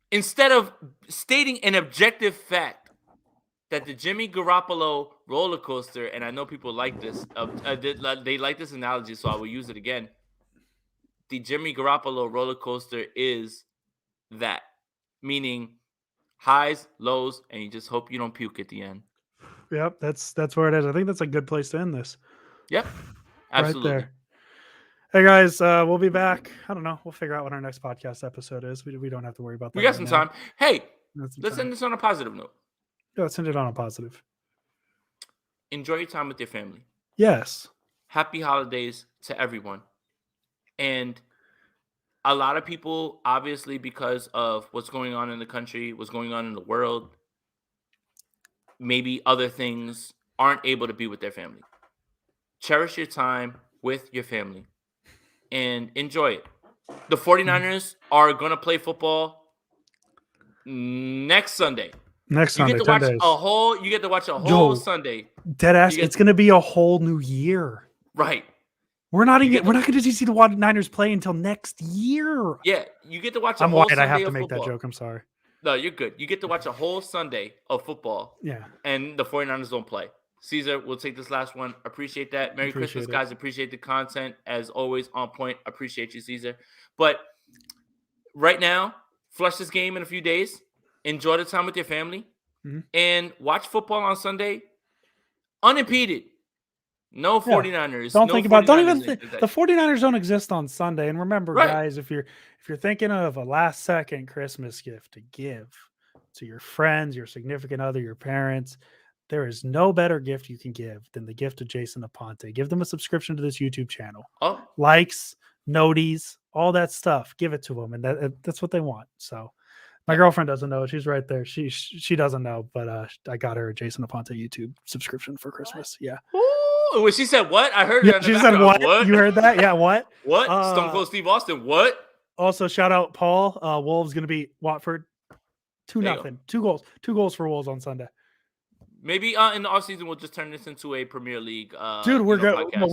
Instead of stating an objective fact that the Jimmy Garoppolo roller coaster, and I know people like this, they like this analogy, so I will use it again. The Jimmy Garoppolo roller coaster is that, meaning highs, lows, and you just hope you don't puke at the end. Yep, that's where it is. I think that's a good place to end this. Yep, absolutely. Right there. Hey guys, we'll be back. I don't know. We'll figure out what our next podcast episode is. We don't have to worry about that. We got some time. Hey, let's end this on a positive note. Yeah, let's end it on a positive. Enjoy your time with your family. Yes. Happy holidays to everyone. And a lot of people, obviously, because of what's going on in the country, what's going on in the world, maybe other things, aren't able to be with their family. Cherish your time with your family. And enjoy it. The 49ers are going to play football next Sunday. You get to watch a whole Sunday. Dead ass. It's going to be a whole new year. Right. We're not going to see the Niners play until next year. Yeah, you get to watch a whole Sunday. I have to make that joke. I'm sorry. No, you're good. You get to watch a whole Sunday of football. Yeah. And the 49ers don't play. Caesar, we'll take this last one. Appreciate that. Merry Christmas, guys. Appreciate the content. As always, on point. Appreciate you, Caesar. But right now, flush this game in a few days. Enjoy the time with your family. Mm-hmm. And watch football on Sunday unimpeded. No 49ers. Don't think about it. Don't even think. The 49ers don't exist on Sunday. And remember, guys, if you're thinking of a last-second Christmas gift to give, to your friends, your significant other, your parents. There is no better gift you can give than the gift of Jason Aponte. Give them a subscription to this YouTube channel. Oh, Likes, noties, all that stuff. Give it to them, and that's what they want. So my girlfriend doesn't know. She's right there. She doesn't know, but I got her a Jason Aponte YouTube subscription for Christmas. Yeah. Ooh, when she said what? I heard Yeah, it. she said what? You heard that? Yeah, what? What? Stone Cold Steve Austin. What? Also, shout out Paul. Wolves going to beat Watford 2-0. 2 goals for Wolves on Sunday. Maybe in the offseason we'll just turn this into a Premier League. Dude, we're going. No,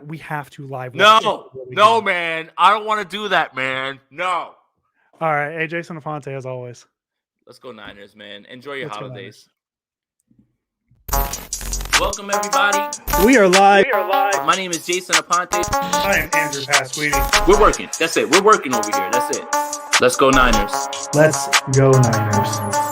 we have to live. No, man. I don't want to do that, man. No. All right, hey, Jason Aponte, as always. Let's go Niners, man. Enjoy your Let's holidays. Welcome, everybody. We are live. My name is Jason Aponte. I am Andrew Pasquini. We're working. That's it. We're working over here. That's it. Let's go Niners. Let's go Niners.